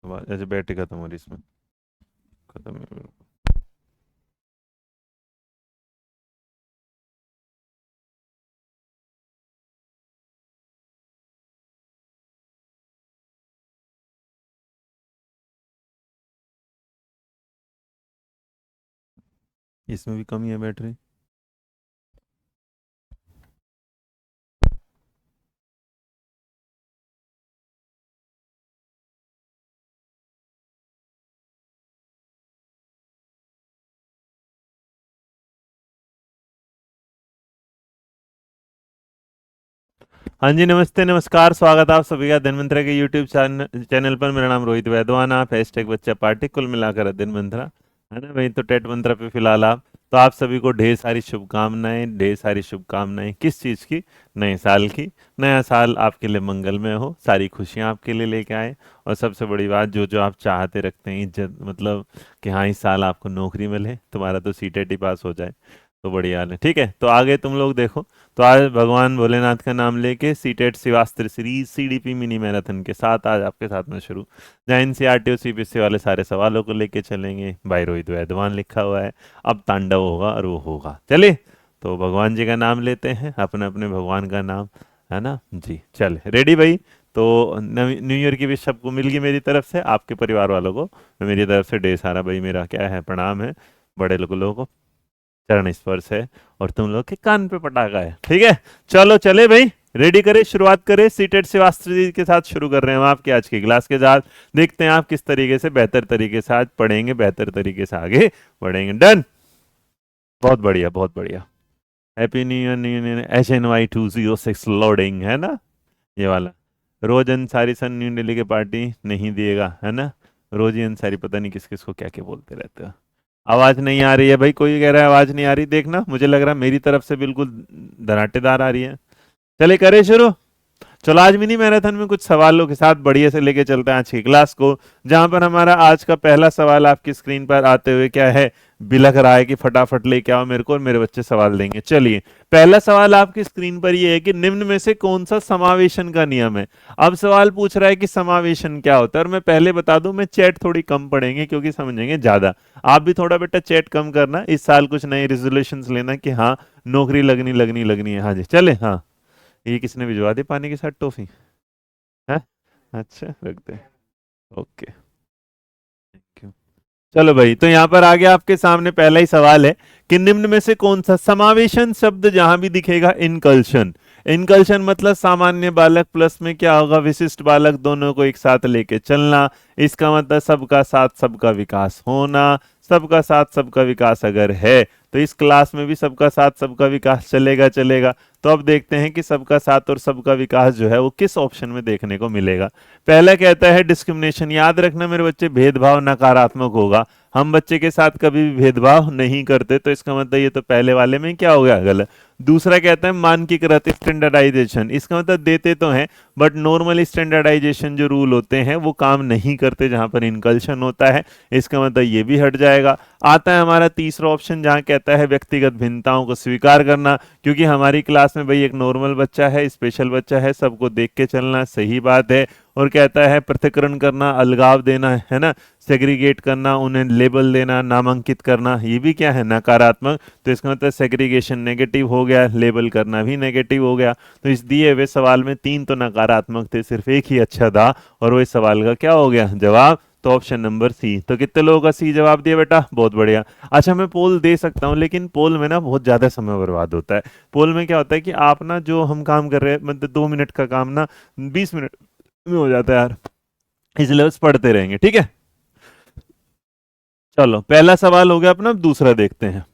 ऐसे बैटरी खत्म हो रही इसमें। खत्म है। इसमें भी कमी है बैटरी। हाँ जी, नमस्ते नमस्कार, स्वागत है आप सभी का धनमंत्रा के यूट्यूब चैनल पर। मेरा नाम रोहित वैद्वान, आप हैशटैग बच्चा पार्टी कुल मिलाकर धनमंत्रा, है ना भाई। तो टेट मंत्रा पे फिलहाल आप, तो आप सभी को ढेर सारी शुभकामनाएं, ढेर सारी शुभकामनाएं। किस चीज़ की? नए साल की। नया साल आपके लिए मंगलमय हो, सारी खुशियां आपके लिए लेके आए। और सबसे बड़ी बात, जो जो आप चाहते रखते हैं, इज्जत, मतलब कि हाँ इस साल आपको नौकरी मिले, तुम्हारा तो सीटेट ही पास हो जाए, तो बढ़िया हाल है। ठीक है, तो आगे तुम लोग देखो। तो आज भगवान भोलेनाथ का नाम लेके CTET Shivastra series CDP mini marathon के साथ आज आपके साथ में शुरू, जहाँ एनसीईआरटी और सीबीएसई वाले सारे सवालों को लेके चलेंगे। बाय रोहित वैद्वान लिखा हुआ है। अब तांडव होगा और वो होगा, चलिए। तो भगवान जी का नाम लेते हैं, अपने अपने भगवान का नाम, है ना जी। चल रेडी भाई। तो न्यू ईयर की विश सबको मिल गई मेरी तरफ से, आपके परिवार वालों को मेरी तरफ से ढेर सारा भाई मेरा क्या है, प्रणाम है। बड़े लोगों को चरण स्पर्श है, और तुम लोग के कान पे पटाखा है। ठीक है, चलो चले भाई, रेडी करें, शुरुआत करें। सीटेड श्रीवास्तव जी के साथ शुरू कर रहे हैं हम आपके आज की क्लास के साथ। देखते हैं आप किस तरीके से बेहतर तरीके से आज पढ़ेंगे, बेहतर तरीके से आगे बढ़ेंगे। डन, बहुत बढ़िया बहुत बढ़िया। Happy new year. HNY 206 loading, है ना ये वाला। रोज अंसारी सन न्यू दिल्ली के पार्टी नहीं दिएगा, है ना। रोज ही अंसारी, पता नहीं किस किस को क्या क्या बोलते रहते हो। आवाज नहीं आ रही है भाई, कोई कह रहा है आवाज नहीं आ रही, देखना मुझे लग रहा है मेरी तरफ से बिल्कुल धनाटेदार आ रही है। चले करें शुरू। चलो आज मिनी मैराथन में कुछ सवालों के साथ बढ़िया से लेके चलते हैं आज की क्लास को, जहां पर हमारा आज का पहला सवाल आपकी स्क्रीन पर आते हुए क्या है, बिलख रहा है कि फटाफट लेके आओ मेरे को और मेरे बच्चे सवाल देंगे। चलिए, पहला सवाल आपकी स्क्रीन पर ये है कि निम्न में से कौन सा समावेशन का नियम है। अब सवाल पूछ रहा है कि समावेशन क्या होता है, और मैं पहले बता दूं, मैं चैट थोड़ी कम पढ़ेंगे क्योंकि समझेंगे ज्यादा। आप भी थोड़ा बेटा चैट कम करना, इस साल कुछ नए रेजोल्यूशंस लेना कि हाँ नौकरी लगनी लगनी लगनी है। हाँ जी, चले। हाँ, ये किसने भिजवा दी पानी के साथ टॉफी है? अच्छा, रख दे। Okay, thank you. चलो भाई, तो यहाँ पर आ गया आपके सामने पहला ही सवाल है कि निम्न में से कौन सा समावेशन शब्द जहां भी दिखेगा इनकल्शन। इनकल्शन मतलब सामान्य बालक प्लस में क्या होगा, विशिष्ट बालक, दोनों को एक साथ लेके चलना। इसका मतलब सबका साथ सबका विकास होना। सबका साथ सबका विकास अगर है तो इस क्लास में भी सबका साथ सबका विकास चलेगा चलेगा। तो अब देखते हैं कि सबका साथ और सबका विकास जो है वो किस ऑप्शन में देखने को मिलेगा। पहला कहता है डिस्क्रिमिनेशन। याद रखना मेरे बच्चे, भेदभाव नकारात्मक होगा। हम बच्चे के साथ कभी भी भेदभाव नहीं करते, तो इसका मतलब ये तो पहले वाले में क्या हो गया, गलत। दूसरा कहता है मानकीकृत स्टैंडर्डाइजेशन। इसका मतलब देते तो हैं बट नॉर्मल स्टैंडर्डाइजेशन जो रूल होते हैं वो काम नहीं करते जहां पर इनकल्शन होता है। इसका मतलब ये भी हट जाएगा। आता है हमारा तीसरा ऑप्शन, जहां कहता है व्यक्तिगत भिन्नताओं को स्वीकार करना। क्योंकि हमारी क्लास में भाई एक नॉर्मल बच्चा है, स्पेशल बच्चा है, सबको देख के चलना, सही बात है। और कहता है पृथक्करण करना, अलगाव देना, है ना, सेग्रीगेट करना, उन्हें लेबल देना, नामांकित करना, ये भी क्या है, नकारात्मक। तो इसका मतलब सेग्रीगेशन नेगेटिव हो गया, लेबल करना भी नेगेटिव हो गया। तो इस दिए हुए सवाल में तीन तो नकारात्मक थे, सिर्फ एक ही अच्छा था, और वो इस सवाल का क्या हो गया, जवाब। तो ऑप्शन नंबर सी। तो कितने लोगों का सी जवाब दिया बेटा, बहुत बढ़िया। अच्छा, मैं पोल दे सकता हूँ, लेकिन पोल में ना बहुत ज्यादा समय बर्बाद होता है। पोल में क्या होता है कि आप ना, जो हम काम कर रहे हैं, मतलब 2 मिनट का काम ना 20 मिनट में हो जाता है यार, इसलिए बस पढ़ते रहेंगे, ठीक है। चलो, पहला सवाल हो गया अपना, अब दूसरा देखते हैं।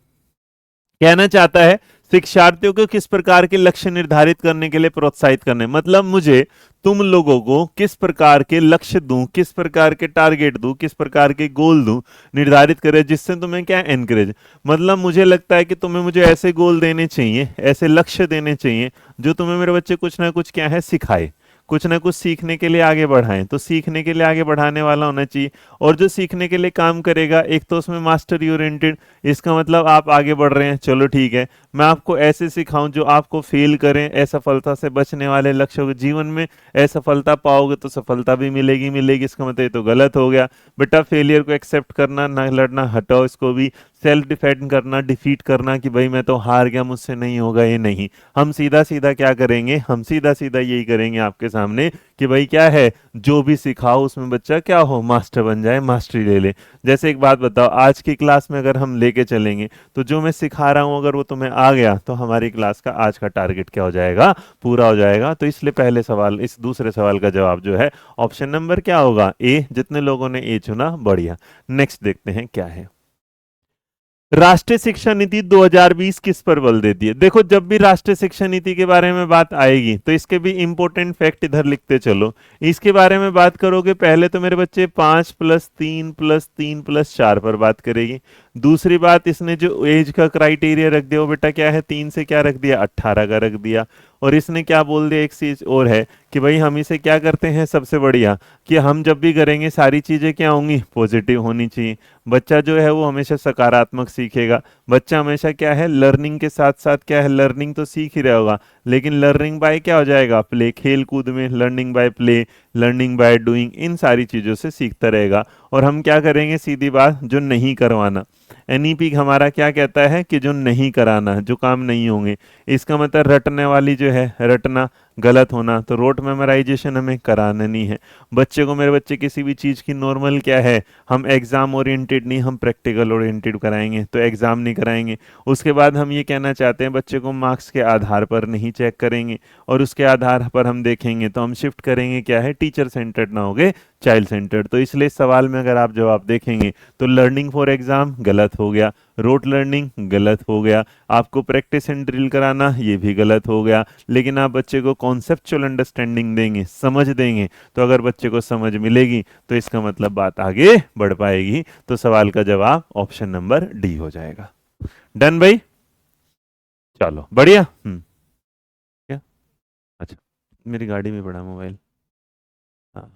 कहना चाहता है शिक्षार्थियों को किस प्रकार के लक्ष्य निर्धारित करने के लिए प्रोत्साहित करने, मतलब मुझे तुम लोगों को किस प्रकार के लक्ष्य दूं, किस प्रकार के टारगेट दूं, किस प्रकार के गोल दूं, निर्धारित करे, जिससे तुम्हें क्या एनकरेज, मतलब मुझे लगता है कि तुम्हें मुझे ऐसे गोल देने चाहिए, ऐसे लक्ष्य देने चाहिए जो तुम्हें मेरे बच्चे कुछ ना कुछ क्या है सिखाए। कुछ ना कुछ सीखने के लिए आगे बढ़ाएं, तो सीखने के लिए आगे बढ़ाने वाला होना चाहिए। और जो सीखने के लिए काम करेगा, एक तो उसमें मास्टरी ओरिएंटेड, इसका मतलब आप आगे बढ़ रहे हैं, चलो ठीक है। मैं आपको ऐसे सिखाऊं जो आपको फेल करें, असफलता से बचने वाले लक्ष्यों के जीवन में असफलता पाओगे तो सफलता भी मिलेगी मिलेगी, इसका मतलब ये तो गलत हो गया। बेटा फेलियर को एक्सेप्ट करना, ना लड़ना, हटाओ इसको भी। सेल्फ डिफेंड करना, डिफीट करना कि भाई मैं तो हार गया, मुझसे नहीं होगा, ये नहीं। हम सीधा सीधा क्या करेंगे, हम सीधा सीधा यही करेंगे आपके सामने कि भाई क्या है, जो भी सिखाओ उसमें बच्चा क्या हो, मास्टर बन जाए, मास्टरी ले ले। जैसे एक बात बताओ, आज की क्लास में अगर हम लेके चलेंगे तो जो मैं सिखा रहा हूं अगर वो तुम्हें आ गया तो हमारी क्लास का आज का टारगेट क्या हो जाएगा, पूरा हो जाएगा। तो इसलिए पहले सवाल, इस दूसरे सवाल का जवाब जो है ऑप्शन नंबर क्या होगा, ए। जितने लोगों ने ए चुना, बढ़िया। नेक्स्ट देखते हैं क्या है। राष्ट्रीय शिक्षा नीति 2020 किस पर बल देती है? देखो, जब भी राष्ट्रीय शिक्षा नीति के बारे में बात आएगी तो इसके भी इंपॉर्टेंट फैक्ट इधर लिखते चलो। इसके बारे में बात करोगे पहले तो मेरे बच्चे 5+3+3+4 पर बात करेगी। दूसरी बात, इसने जो एज का क्राइटेरिया रख दिया वो बेटा क्या है, 3 से क्या रख दिया, 18 का रख दिया। और इसने क्या बोल दिया, एक चीज और है कि भाई हम इसे क्या करते हैं, सबसे बढ़िया कि हम जब भी करेंगे सारी चीजें क्या होंगी, पॉजिटिव होनी चाहिए। बच्चा जो है वो हमेशा सकारात्मक सीखेगा। बच्चा हमेशा क्या है, लर्निंग के साथ साथ क्या है, लर्निंग तो सीख ही रहा होगा लेकिन लर्निंग बाय क्या हो जाएगा, प्ले, खेल कूद में learning by play, learning by doing, इन सारी चीज़ों से सीखता रहेगा। और हम क्या करेंगे, सीधी बात, जो नहीं करवाना। एनईपी हमारा क्या कहता है कि जो नहीं कराना, जो काम नहीं होंगे। इसका मतलब रटने वाली जो है, रटना गलत होना, तो रोट मेमोराइजेशन हमें कराना नहीं है। बच्चे को, मेरे बच्चे किसी भी चीज़ की नॉर्मल क्या है, हम एग्जाम ओरिएंटेड नहीं, हम प्रैक्टिकल ओरिएंटेड कराएंगे, तो एग्जाम नहीं कराएंगे। उसके बाद हम ये कहना चाहते हैं बच्चे को मार्क्स के आधार पर नहीं चेक करेंगे और उसके आधार पर हम देखेंगे, तो हम शिफ्ट करेंगे क्या है, टीचर सेंटर्ड ना होगे, चाइल्ड सेंटर्ड। तो इसलिए इस सवाल में अगर आप जवाब देखेंगे तो लर्निंग फॉर एग्जाम गलत हो गया, रोट लर्निंग गलत हो गया, आपको प्रैक्टिस एंड ड्रिल कराना ये भी गलत हो गया। लेकिन आप बच्चे को कॉन्सेप्चुअल अंडरस्टैंडिंग देंगे, समझ देंगे, तो अगर बच्चे को समझ मिलेगी तो इसका मतलब बात आगे बढ़ पाएगी। तो सवाल का जवाब ऑप्शन नंबर डी हो जाएगा। डन भाई, चलो बढ़िया। क्या, अच्छा, मेरी गाड़ी में पड़ा मोबाइल। हाँ,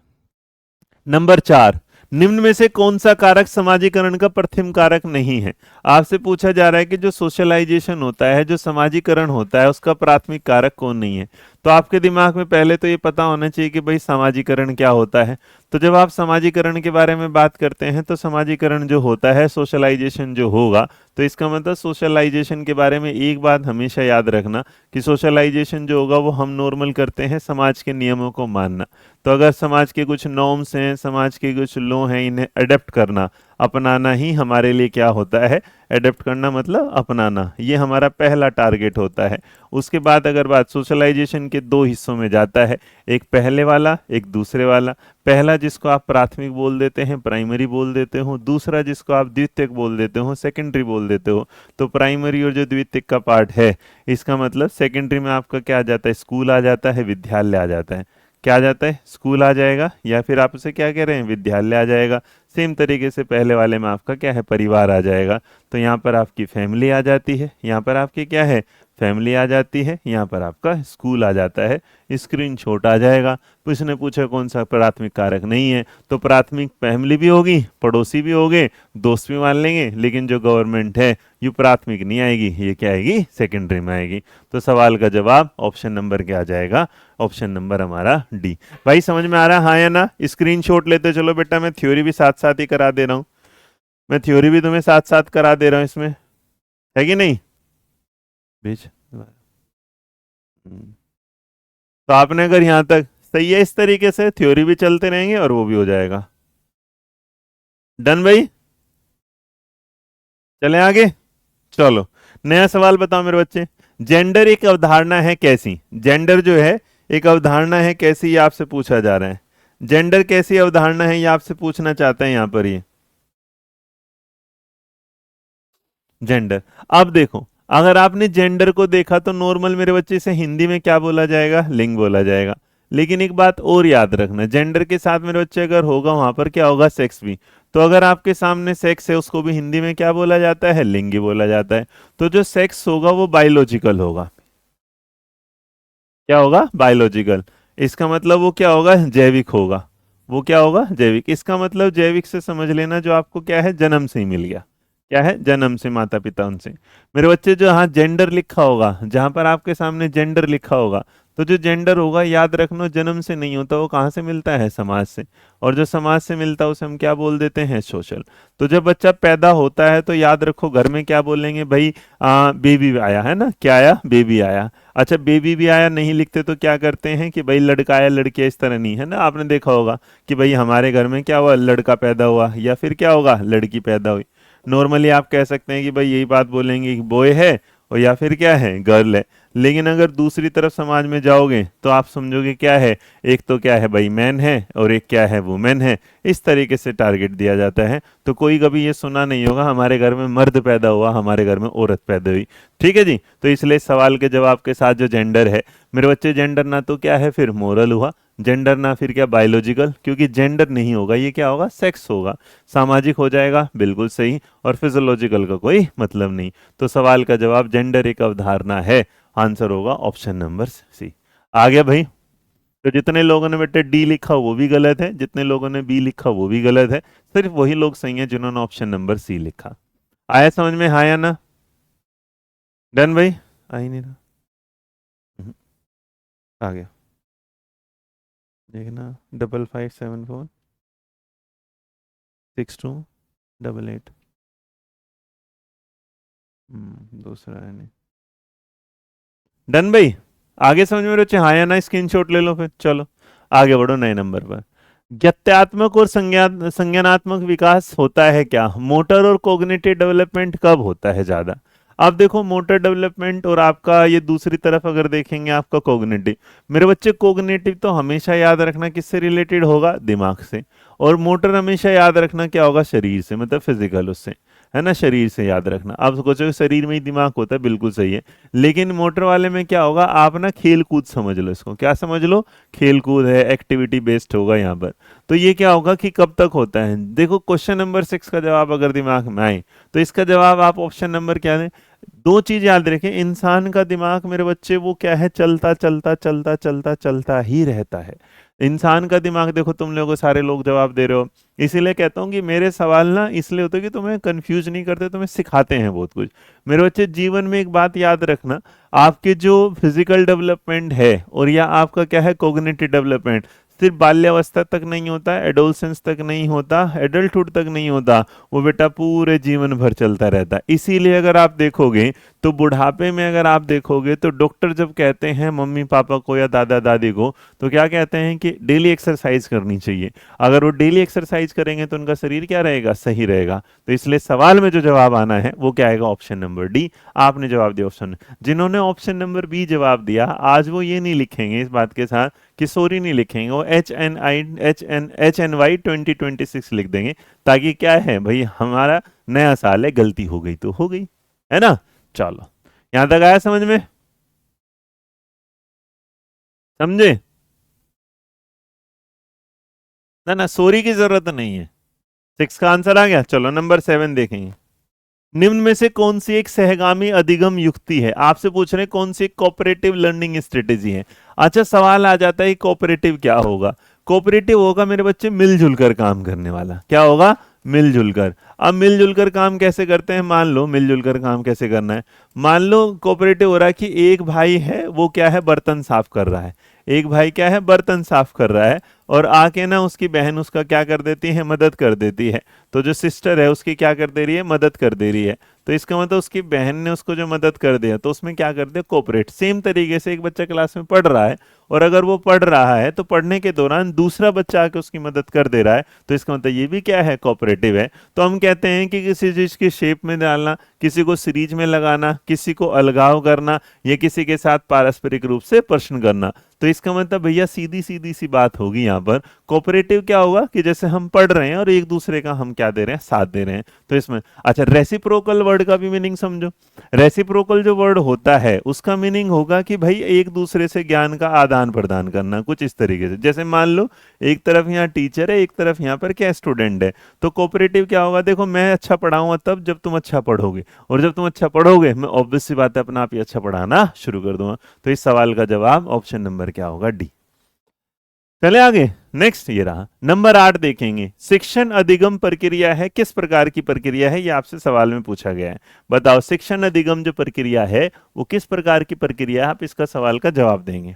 नंबर 4, निम्न में से कौन सा कारक समाजीकरण का प्रथम कारक नहीं है? आपसे पूछा जा रहा है कि जो सोशलाइजेशन होता है, जो समाजीकरण होता है, उसका प्राथमिक कारक कौन नहीं है। तो आपके दिमाग में पहले तो ये पता होना चाहिए कि भाई समाजीकरण क्या होता है। तो जब आप समाजीकरण के बारे में बात करते हैं तो समाजीकरण जो होता है, सोशलाइजेशन जो होगा, तो इसका मतलब सोशलाइजेशन के बारे में एक बात हमेशा याद रखना कि सोशलाइजेशन जो होगा वो हम नॉर्मल करते हैं समाज के नियमों को मानना। तो अगर समाज के कुछ नॉर्म्स हैं, समाज के कुछ लॉ हैं, इन्हें अडेप्ट करना, अपनाना ही हमारे लिए क्या होता है, अडेप्ट करना मतलब अपनाना, ये हमारा पहला टारगेट होता है। उसके बाद अगर बात सोशलाइजेशन के 2 हिस्सों में जाता है, एक पहले वाला, एक दूसरे वाला। पहला जिसको आप प्राथमिक बोल देते हैं, प्राइमरी बोल देते हो, दूसरा जिसको आप द्वितीयक बोल देते हो, सेकेंडरी बोल देते हो। तो प्राइमरी और जो द्वितीयक का पार्ट है, इसका मतलब सेकेंडरी में आपका क्या आ जाता है, स्कूल आ जाता है, विद्यालय आ जाता है। क्या आ जाता है, स्कूल आ जाएगा, या फिर आप उसे क्या कह रहे हैं, विद्यालय आ जाएगा। सेम तरीके से पहले वाले में आपका क्या है, परिवार आ जाएगा। तो यहाँ पर आपकी फैमिली आ जाती है, यहाँ पर आपकी क्या है, फैमिली आ जाती है, यहाँ पर आपका स्कूल आ जाता है। स्क्रीन छोटा आ जाएगा। तो इसने पूछा कौन सा प्राथमिक कारक नहीं है, तो प्राथमिक फैमिली भी होगी, पड़ोसी भी होंगे, दोस्त भी मान लेंगे, लेकिन जो गवर्नमेंट है ये प्राथमिक नहीं आएगी, ये क्या आएगी, सेकेंडरी में आएगी। तो सवाल का जवाब ऑप्शन नंबर क्या आ जाएगा, ऑप्शन नंबर हमारा डी। भाई समझ में आ रहा है हाँ या ना? स्क्रीनशॉट लेते चलो बेटा, मैं थ्योरी भी साथ साथ ही करा दे रहा हूँ, मैं थ्योरी भी तुम्हें साथ साथ करा दे रहा हूँ इसमें, है कि नहीं? भेज। तो आपने अगर यहाँ तक सही है, इस तरीके से थ्योरी भी चलते रहेंगे और वो भी हो जाएगा। डन भाई, चलें आगे। चलो, नया सवाल बताओ मेरे बच्चे। जेंडर एक अवधारणा है कैसी? जेंडर जो है एक अवधारणा है कैसी, ये आपसे पूछा जा रहा है। जेंडर कैसी अवधारणा है, ये आपसे पूछना चाहते हैं यहाँ पर ये। जेंडर, अब देखो, अगर आपने जेंडर को देखा तो नॉर्मल मेरे बच्चे से हिंदी में क्या बोला जाएगा, लिंग बोला जाएगा। लेकिन एक बात और याद रखना, जेंडर के साथ मेरे बच्चे अगर होगा वहां पर क्या होगा, सेक्स भी। तो अगर आपके सामने सेक्स है, उसको भी हिंदी में क्या बोला जाता है, लिंग ही बोला जाता है। तो जो सेक्स होगा वो बायोलॉजिकल होगा। क्या होगा, बायोलॉजिकल। इसका मतलब वो क्या होगा, जैविक होगा। वो क्या होगा, जैविक। इसका मतलब जैविक से समझ लेना जो आपको क्या है, जन्म से ही मिल गया। क्या है, जन्म से, माता पिता उनसे। मेरे बच्चे जो यहाँ जेंडर लिखा होगा, जहां पर आपके सामने जेंडर लिखा होगा, तो जो जेंडर होगा याद रखना जन्म से नहीं होता, वो कहाँ से मिलता है, समाज से। और जो समाज से मिलता है उसे हम क्या बोल देते हैं, सोशल। तो जब बच्चा पैदा होता है तो याद रखो घर में क्या बोलेंगे भाई, बेबी आया है ना, क्या आया, बेबी आया। अच्छा बेबी भी आया नहीं लिखते तो क्या करते हैं कि भाई लड़का आया लड़की, इस तरह नहीं है ना, आपने देखा होगा कि भाई हमारे घर में क्या हुआ, लड़का पैदा हुआ, या फिर क्या होगा, लड़की पैदा हुई। नॉर्मली आप कह सकते हैं कि भाई यही बात बोलेंगे कि बॉय है, और या फिर क्या है, गर्ल है। लेकिन अगर दूसरी तरफ समाज में जाओगे तो आप समझोगे क्या है, एक तो क्या है भाई मैन है, और एक क्या है, वुमेन है। इस तरीके से टारगेट दिया जाता है। तो कोई कभी ये सुना नहीं होगा हमारे घर में मर्द पैदा हुआ, हमारे घर में औरत पैदा हुई। ठीक है जी। तो इसलिए सवाल के जवाब के साथ जो जेंडर है, मेरे बच्चे जेंडर ना तो क्या है फिर मोरल हुआ, जेंडर ना फिर क्या बायोलॉजिकल, क्योंकि जेंडर नहीं होगा, ये क्या होगा, सेक्स होगा। सामाजिक हो जाएगा, बिल्कुल सही। और फिजियोलॉजिकल का कोई मतलब नहीं। तो सवाल का जवाब जेंडर एक अवधारणा है, आंसर होगा ऑप्शन नंबर सी। आ गया भाई। तो जितने लोगों ने बेटे डी लिखा वो भी गलत है, जितने लोगों ने बी लिखा वो भी गलत है। सिर्फ वही लोग सही हैं जिन्होंने ऑप्शन नंबर सी लिखा। आया समझ में, हाँ या ना? डन भाई, आ ही नहीं रहा। हम्म, आ गया, देखना, 55746288। दूसरा है नहीं। डन भाई, आगे समझ में बच्चे, हाँ या ना, स्क्रीनशॉट ले लो फिर, चलो आगे बढ़ो नए नंबर पर। गत्यात्मक और संज्ञानात्मक विकास होता है क्या, मोटर और कोग्निटिव डेवलपमेंट कब होता है ज्यादा? आप देखो मोटर डेवलपमेंट और आपका ये दूसरी तरफ अगर देखेंगे आपका कोग्निटिव। मेरे बच्चे कोग्निटिव तो हमेशा याद रखना किससे रिलेटेड होगा, दिमाग से। और मोटर हमेशा याद रखना क्या होगा, शरीर से, मतलब फिजिकल उससे, है ना, शरीर से याद रखना। आप सोचोगे शरीर में ही दिमाग होता है, बिल्कुल सही है। लेकिन मोटर वाले में क्या होगा, आप ना खेल कूद समझ लो इसको, क्या समझ लो, खेल कूद है, एक्टिविटी बेस्ड होगा यहाँ पर। तो ये क्या होगा कि कब तक होता है, देखो क्वेश्चन नंबर 6 का जवाब अगर दिमाग में आए तो इसका जवाब आप ऑप्शन नंबर क्या दें। दो चीज याद रखें, इंसान का दिमाग मेरे बच्चे वो क्या है, चलता चलता चलता चलता चलता ही रहता है। इंसान का दिमाग देखो, तुम लोगों सारे लोग जवाब दे रहे हो, इसीलिए कहता हूँ कि मेरे सवाल ना इसलिए होते हैं कि तुम्हें कंफ्यूज नहीं करते, तुम्हें सिखाते हैं बहुत कुछ। मेरे बच्चे जीवन में एक बात याद रखना, आपके जो फिजिकल डेवलपमेंट है और या आपका क्या है कोग्निटिव डेवलपमेंट, सिर्फ बाल्यावस्था तक नहीं होता, एडोलसेंस तक नहीं होता, एडल्टहुड तक नहीं होता, वो बेटा पूरे जीवन भर चलता रहता है। इसीलिए अगर आप देखोगे तो बुढ़ापे में अगर आप देखोगे तो डॉक्टर जब कहते हैं मम्मी पापा को या दादा दादी को, तो क्या कहते हैं कि डेली एक्सरसाइज करनी चाहिए। अगर वो डेली एक्सरसाइज करेंगे तो उनका शरीर क्या रहेगा, सही रहेगा। तो इसलिए सवाल में जो जवाब आना है वो क्या आएगा, ऑप्शन नंबर डी। आपने जवाब दिया ऑप्शन। जिन्होंने ऑप्शन नंबर बी जवाब दिया आज वो ये नहीं लिखेंगे इस बात के साथ कि सॉरी नहीं लिखेंगे, वो HNY 2026 लिख देंगे, ताकि क्या है भाई हमारा नया साल है, गलती हो गई तो हो गई, है ना। चलो, यहां तक आया समझ में, समझे ना? ना सॉरी की जरूरत नहीं है। 6 का आंसर आ गया। चलो नंबर 7 देखेंगे। निम्न में से कौन सी एक सहगामी अधिगम युक्ति है, आपसे पूछ रहे हैं कौन सी एक कोऑपरेटिव लर्निंग स्ट्रेटेजी है। अच्छा सवाल आ जाता है कोऑपरेटिव क्या होगा। कोऑपरेटिव होगा मेरे बच्चे मिलजुल कर काम करने वाला। क्या होगा, मिलजुल कर। अब मिलजुल कर काम कैसे करते हैं, मान लो मिलजुल कर काम कैसे करना है। मान लो कोऑपरेटिव हो रहा है कि एक भाई है वो क्या है, बर्तन साफ कर रहा है। एक भाई क्या है, बर्तन साफ कर रहा है, और आके ना उसकी बहन उसका क्या कर देती है, मदद कर देती है। तो जो सिस्टर है उसकी क्या कर दे रही है, मदद कर दे रही है। तो इसका मतलब उसकी बहन ने उसको जो मदद कर दिया तो उसमें क्या कर दिया, कोऑपरेट। सेम तरीके से एक बच्चा क्लास में पढ़ रहा है, और अगर वो पढ़ रहा है तो पढ़ने के दौरान दूसरा बच्चा आके उसकी मदद कर दे रहा है, तो इसका मतलब ये भी क्या है, कोऑपरेटिव है। तो हम कहते हैं कि किसी चीज की शेप में डालना, किसी को सीरीज में लगाना, किसी को अलगाव करना, या किसी के साथ पारस्परिक रूप से प्रश्न करना। तो इसका मतलब भैया सीधी सीधी सी बात होगी यहाँ पर। कोऑपरेटिव क्या होगा कि जैसे हम पढ़ रहे हैं और एक दूसरे का हम क्या दे रहे हैं, साथ दे रहे हैं। तो इसमें अच्छा रेसिप्रोकल वर्ड का भी मीनिंग समझो। रेसिप्रोकल जो वर्ड होता है उसका मीनिंग होगा कि भाई एक दूसरे से ज्ञान का आदान प्रदान करना, कुछ इस तरीके से। जैसे मान लो एक तरफ यहाँ टीचर है, एक तरफ यहाँ पर क्या स्टूडेंट है, तो कोऑपरेटिव क्या होगा, देखो मैं अच्छा पढ़ाऊंगा तब जब तुम अच्छा पढ़ोगे, और जब तुम अच्छा पढ़ोगे मैं ऑब्वियस सी बात है अपना आप ही अच्छा पढ़ाना शुरू कर दूंगा। तो इस सवाल का जवाब ऑप्शन नंबर क्या होगा, डी। चले आगे। नेक्स्ट ये रहा नंबर 8 देखेंगे। शिक्षण अधिगम प्रक्रिया है, किस प्रकार की प्रक्रिया है, ये आपसे सवाल में पूछा गया है। बताओ शिक्षण अधिगम जो प्रक्रिया है वो किस प्रकार की प्रक्रिया है, आप इसका सवाल का जवाब देंगे।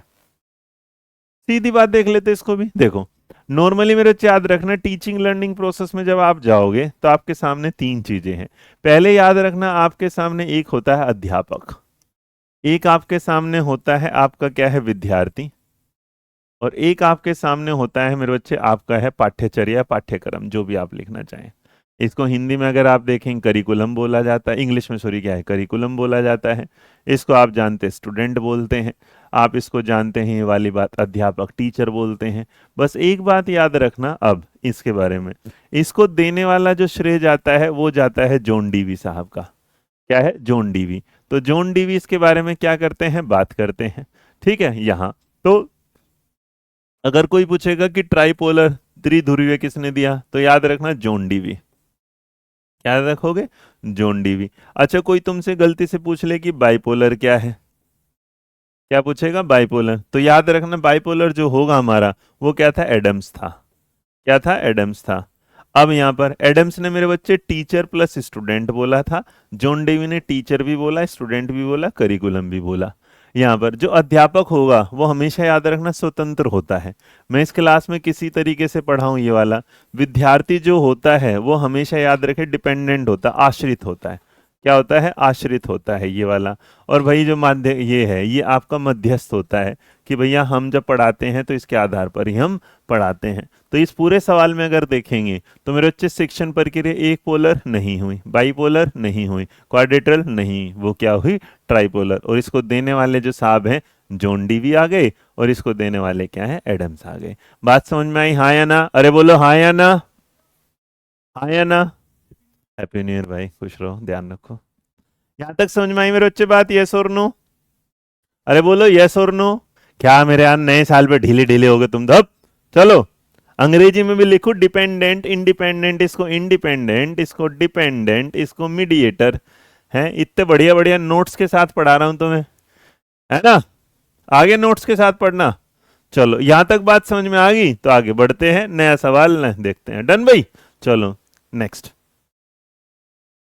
सीधी बात देख लेते इसको भी। देखो नॉर्मली मेरे बच्चे याद रखना, टीचिंग लर्निंग प्रोसेस में जब आप जाओगे तो आपके सामने 3 चीजें हैं। पहले याद रखना आपके सामने एक होता है अध्यापक, एक आपके सामने होता है आपका क्या है विद्यार्थी, और एक आपके सामने होता है मेरे बच्चे आपका है पाठ्यचर्या पाठ्यक्रम, जो भी आप लिखना चाहें। इसको हिंदी में अगर आप देखें करिकुलम बोला जाता है, इंग्लिश में सॉरी क्या है करिकुलम बोला जाता है। इसको आप जानते हैं स्टूडेंट बोलते हैं, आप इसको जानते हैं ये वाली बात अध्यापक टीचर बोलते हैं। बस एक बात याद रखना अब इसके बारे में, इसको देने वाला जो श्रेय जाता है वो जाता है जॉन डीवी साहब का। क्या है जॉन डीवी। तो जॉन डीवी इसके बारे में क्या करते हैं बात करते हैं। ठीक है यहाँ तो अगर कोई पूछेगा कि ट्राइपोलर त्रिध्रुवीय किसने दिया तो याद रखना जॉन डीवी। क्या रखोगे जॉन डीवी। अच्छा कोई तुमसे गलती से पूछ ले कि बाइपोलर क्या है, क्या पूछेगा बाइपोलर, तो याद रखना बाइपोलर जो होगा हमारा वो क्या था एडम्स था। क्या था एडम्स था। अब यहाँ पर एडम्स ने मेरे बच्चे टीचर प्लस स्टूडेंट बोला था, जॉन डेवी ने टीचर भी बोला स्टूडेंट भी बोला करिकुलम भी बोला। यहाँ पर जो अध्यापक होगा वो हमेशा याद रखना स्वतंत्र होता है। मैं इस क्लास में किसी तरीके से पढ़ाऊँ ये वाला, विद्यार्थी जो होता है वो हमेशा याद रखे डिपेंडेंट होता है, आश्रित होता है। क्या होता है आश्रित होता है ये वाला। और भाई जो माध्य ये है ये आपका मध्यस्थ होता है कि भैया हम जब पढ़ाते हैं तो इसके आधार पर ही हम पढ़ाते हैं। तो इस पूरे सवाल में अगर देखेंगे तो मेरे बच्चे शिक्षण प्रक्रिया एक पोलर नहीं हुई, बाईपोलर नहीं हुई, क्वाड्रेटरल नहीं, वो क्या हुई ट्राइपोलर। और इसको देने वाले जो साहब हैं जॉन डीवी आ गए और इसको देने वाले क्या है एडम्स आ गए। बात समझ में आई हाँ या ना, अरे बोलो हाँ या ना, हाँ या ना। हैप्पी न्यू ईयर भाई, खुश रहो, ध्यान रखो। यहां तक समझ में आई मेरे बच्चे बात, यस और नो, अरे बोलो यस और नो। क्या मेरे यार नए साल पे ढीले ढीले हो गए तुम तो। अब चलो अंग्रेजी में भी लिखो डिपेंडेंट इंडिपेंडेंट, इसको इंडिपेंडेंट, इसको डिपेंडेंट, इसको मीडिएटर है। इतने बढ़िया बढ़िया नोट्स के साथ पढ़ा रहा हूं तुम्हें, है ना, आगे नोट्स के साथ पढ़ना। चलो यहां तक बात समझ में आ गई तो आगे बढ़ते हैं, नया सवाल देखते हैं। डन भाई, चलो नेक्स्ट।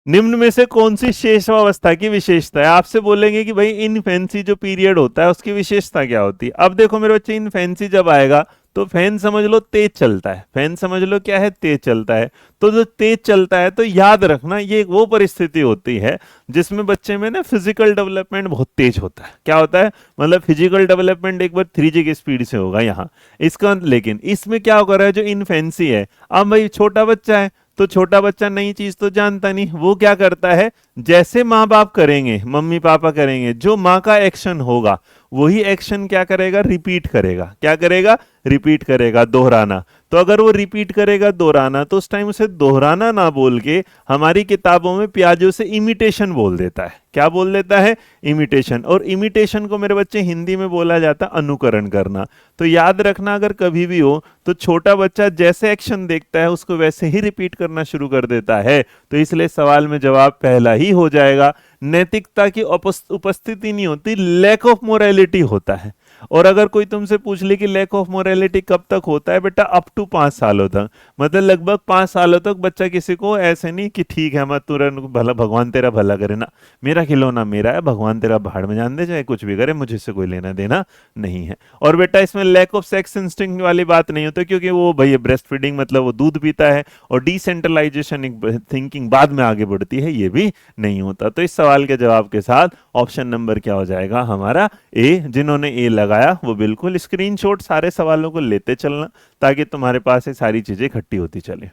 निम्न में से कौन सी शेषावस्था की विशेषता है, आपसे बोलेंगे कि भाई इनफेंसी जो पीरियड होता है उसकी विशेषता क्या होती है। अब देखो मेरे बच्चे इनफेंसी जब आएगा तो फैन समझ लो तेज चलता है, फैन समझ लो क्या है तेज चलता है। तो जो तेज चलता है तो याद रखना ये वो परिस्थिति होती है जिसमें बच्चे में ना फिजिकल डेवलपमेंट बहुत तेज होता है। क्या होता है मतलब फिजिकल डेवलपमेंट एक बार 3G की स्पीड से होगा यहाँ इसका। लेकिन इसमें क्या हो रहा है जो इनफेंसी है, अब भाई छोटा बच्चा है तो छोटा बच्चा नई चीज तो जानता नहीं, वो क्या करता है जैसे माँ बाप करेंगे मम्मी पापा करेंगे, जो माँ का एक्शन होगा वही एक्शन क्या करेगा रिपीट करेगा। क्या करेगा रिपीट करेगा, दोहराना। तो अगर वो रिपीट करेगा दोहराना तो उस टाइम उसे दोहराना ना बोल के हमारी किताबों में प्याजो से इमिटेशन बोल देता है। क्या बोल देता है इमिटेशन। और इमिटेशन को मेरे बच्चे हिंदी में बोला जाता है अनुकरण करना। तो याद रखना अगर कभी भी हो तो छोटा बच्चा जैसे एक्शन देखता है उसको वैसे ही रिपीट करना शुरू कर देता है। तो इसलिए सवाल में जवाब पहला ही हो जाएगा। नैतिकता की उपस्थिति नहीं होती, लैक ऑफ मोरालिटी होता है। और अगर कोई तुमसे पूछ ले कि लैक ऑफ मोरालिटी कब तक होता है, बेटा अप टू 5 सालों तक, मतलब लगभग 5 सालों तक बच्चा किसी को ऐसे नहीं कि ठीक है मत तुरंत भला भगवान तेरा भला करे ना, मेरा खिलौना मेरा है, भगवान तेरा भाड़ में जान दे, चाहे कुछ भी करे मुझे इससे कोई लेना देना नहीं है। और बेटा इसमें लैक ऑफ सेक्स इंस्टिंक्ट वाली बात नहीं होती, क्योंकि वो भैया ब्रेस्ट फीडिंग मतलब वो दूध पीता है, और डिसेंट्रलाइजेशन थिंकिंग बाद में आगे बढ़ती है, ये भी नहीं होता। तो इस सवाल के जवाब के साथ ऑप्शन नंबर क्या हो जाएगा हमारा ए। जिन्होंने ए लगाया वो बिल्कुल स्क्रीनशॉट सारे सवालों को लेते चलना ताकि तुम्हारे पास ये सारी चीजें इकट्ठी होती चले।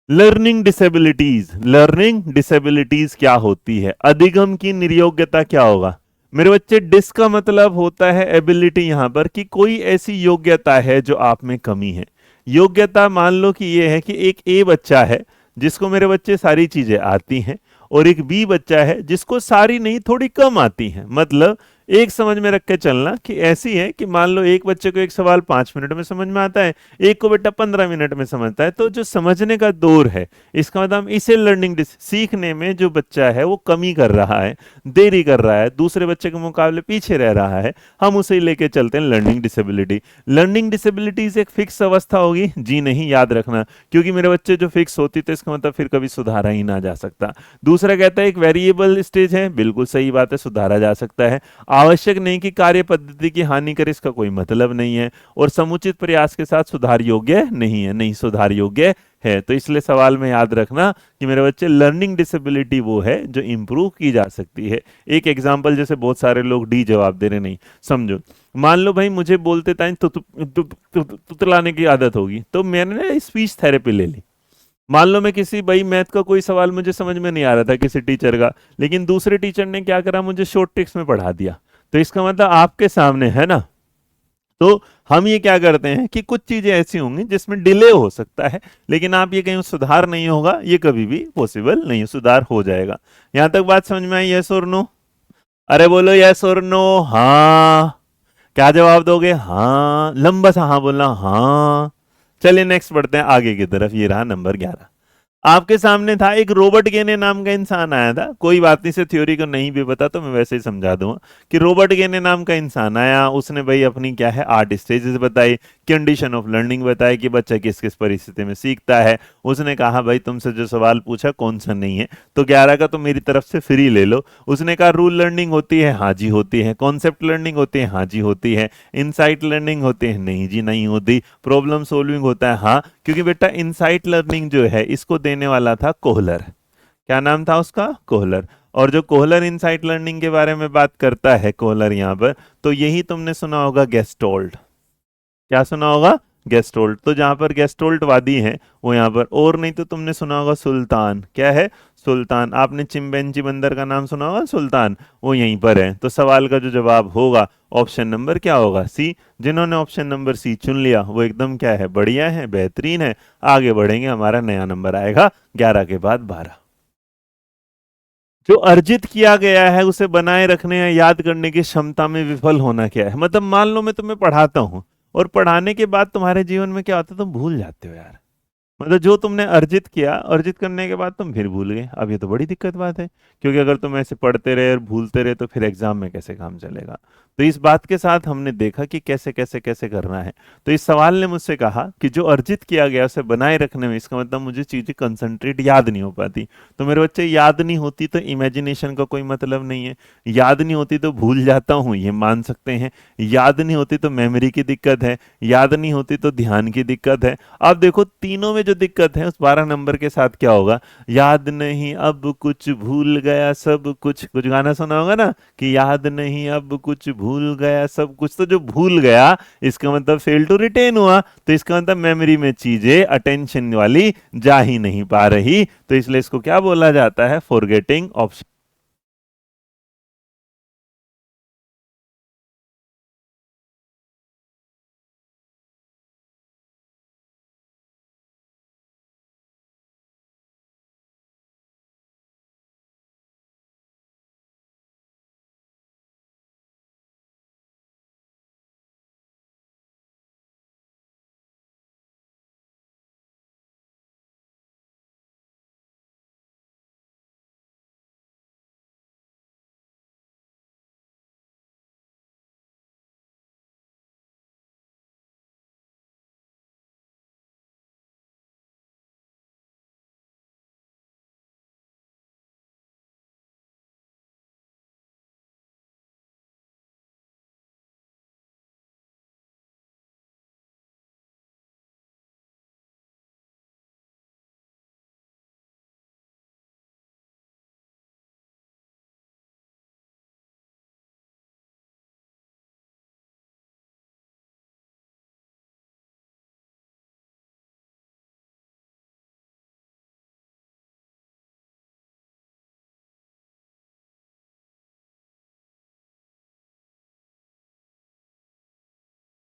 लर्निंग डिसेबिलिटीज, लर्निंग डिसेबिलिटीज क्या होती है, अधिगम की निर्योग्यता क्या होगा मेरे बच्चे। डिस का मतलब होता है एबिलिटी, यहां पर कि कोई ऐसी योग्यता है जो आप में कमी है। योग्यता मान लो कि ये है कि एक ए बच्चा है जिसको मेरे बच्चे सारी चीजें आती हैं, और एक बी बच्चा है जिसको सारी नहीं थोड़ी कम आती हैं। मतलब एक समझ में रख के चलना कि ऐसी है कि मान लो एक बच्चे को एक सवाल 5 मिनट में समझ में आता है, एक को बेटा 15 मिनट में समझता है, तो जो समझने का दौर है, इसका मतलब हम इसे लर्निंग सीखने में जो बच्चा है वो कमी कर रहा है, देरी कर रहा है, दूसरे बच्चे के मुकाबले पीछे रह रहा है, हम उसे लेके चलते हैं लर्निंग डिसेबिलिटी। लर्निंग डिसेबिलिटीज एक फिक्स अवस्था होगी जी नहीं, याद रखना, क्योंकि मेरे बच्चे जो फिक्स होती तो इसका मतलब फिर कभी सुधारा ही ना जा सकता। दूसरा कहता है एक वेरिएबल स्टेज है, बिल्कुल सही बात है, सुधारा जा सकता है। आवश्यक नहीं कि कार्य पद्धति की हानि करे, इसका कोई मतलब नहीं है। और समुचित प्रयास के साथ सुधार योग्य नहीं है, नहीं सुधार योग्य है। तो इसलिए सवाल में याद रखना कि मेरे बच्चे लर्निंग डिसेबिलिटी वो है जो इंप्रूव की जा सकती है। एक एग्जांपल, जैसे बहुत सारे लोग डी जवाब दे रहे, नहीं समझो। मान लो भाई मुझे बोलते टाइम तुतलाने की आदत होगी, तो मैंने ना स्पीच थेरेपी ले ली। मान लो मैं किसी भाई मैथ का कोई सवाल मुझे समझ में नहीं आ रहा था किसी टीचर का, लेकिन दूसरे टीचर ने क्या करा, मुझे शॉर्ट ट्रिक्स में पढ़ा दिया। तो इसका मतलब आपके सामने है ना। तो हम ये क्या करते हैं कि कुछ चीजें ऐसी होंगी जिसमें डिले हो सकता है, लेकिन आप ये कहीं सुधार नहीं होगा, ये कभी भी पॉसिबल नहीं, सुधार हो जाएगा। यहां तक बात समझ में आई? यस और नो? अरे बोलो यस और नो। हाँ, क्या जवाब दोगे? हाँ, लंबा सा हाँ बोलना, हाँ। चलिए नेक्स्ट बढ़ते हैं आगे की तरफ। ये रहा नंबर 11। आपके सामने था एक रॉबर्ट गेने नाम का इंसान आया था। कोई बात नहीं, से थ्योरी को नहीं भी पता तो मैं वैसे ही समझा दूंगा कि रॉबर्ट गेने नाम का इंसान आया, उसने भाई अपनी क्या है 8 स्टेजेस बताई, कंडीशन ऑफ लर्निंग बताई कि बच्चा किस किस परिस्थिति में सीखता है। उसने कहा भाई तुमसे जो सवाल पूछा कौन सा नहीं है, तो 11 का तो मेरी तरफ से फ्री ले लो। उसने कहा रूल लर्निंग होती है, हाँ जी होती है। कॉन्सेप्ट लर्निंग होती है, हाँ जी होती है। इनसाइट लर्निंग होती है, नहीं जी नहीं होती। प्रॉब्लम सोल्विंग होता है, हाँ, क्योंकि बेटा इनसाइट लर्निंग जो है इसको देने वाला था कोहलर। क्या नाम था उसका? कोहलर। और जो कोहलर इनसाइट लर्निंग के बारे में बात करता है कोहलर यहाँ पर, तो यही तुमने सुना होगा गेस्टोल्ट। क्या सुना होगा? गेस्टोल्ट। तो जहां पर गेस्टोल्ट वादी है वो यहाँ पर, और नहीं तो तुमने सुना होगा सुल्तान। क्या है? सुल्तान। आपने चिंबेंजी बंदर का नाम सुना होगा, सुल्तान, वो यहीं पर है। तो सवाल का जो जवाब होगा ऑप्शन नंबर क्या होगा? सी। जिन्होंने ऑप्शन नंबर सी चुन लिया वो एकदम क्या है, बढ़िया है, बेहतरीन है। आगे बढ़ेंगे, हमारा नया नंबर आएगा 11 के बाद 12। जो अर्जित किया गया है उसे बनाए रखने या याद करने की क्षमता में विफल होना क्या है? मतलब मान लो मैं तुम्हें पढ़ाता हूं और पढ़ाने के बाद तुम्हारे जीवन में क्या होता है, तुम भूल जाते हो यार। मतलब जो तुमने अर्जित किया, अर्जित करने के बाद तुम फिर भूल गए। अब ये तो बड़ी दिक्कत बात है, क्योंकि अगर तुम ऐसे पढ़ते रहे और भूलते रहे तो फिर एग्जाम में कैसे काम चलेगा। तो इस बात के साथ हमने देखा कि कैसे कैसे कैसे करना है। तो इस सवाल ने मुझसे कहा कि जो अर्जित किया गया उसे बनाए रखने में, इसका मतलब मुझे चीजें कंसंट्रेट याद नहीं हो पाती। तो मेरे बच्चे याद नहीं होती तो इमेजिनेशन का कोई मतलब नहीं है। याद नहीं होती तो भूल जाता हूँ, ये मान सकते हैं। याद नहीं होती तो मेमोरी की दिक्कत है, याद नहीं होती तो ध्यान की दिक्कत है। अब देखो तीनों में जो दिक्कत है उस 12 नंबर के साथ क्या होगा? याद नहीं अब कुछ भूल गया सब कुछ, कुछ गाना सुना होगा ना कि याद नहीं अब कुछ भूल गया सब कुछ। तो जो भूल गया इसका मतलब फेल टू रिटेन हुआ, तो इसका मतलब मेमोरी में चीजें अटेंशन वाली जा ही नहीं पा रही। तो इसलिए इसको क्या बोला जाता है? Forgetting option.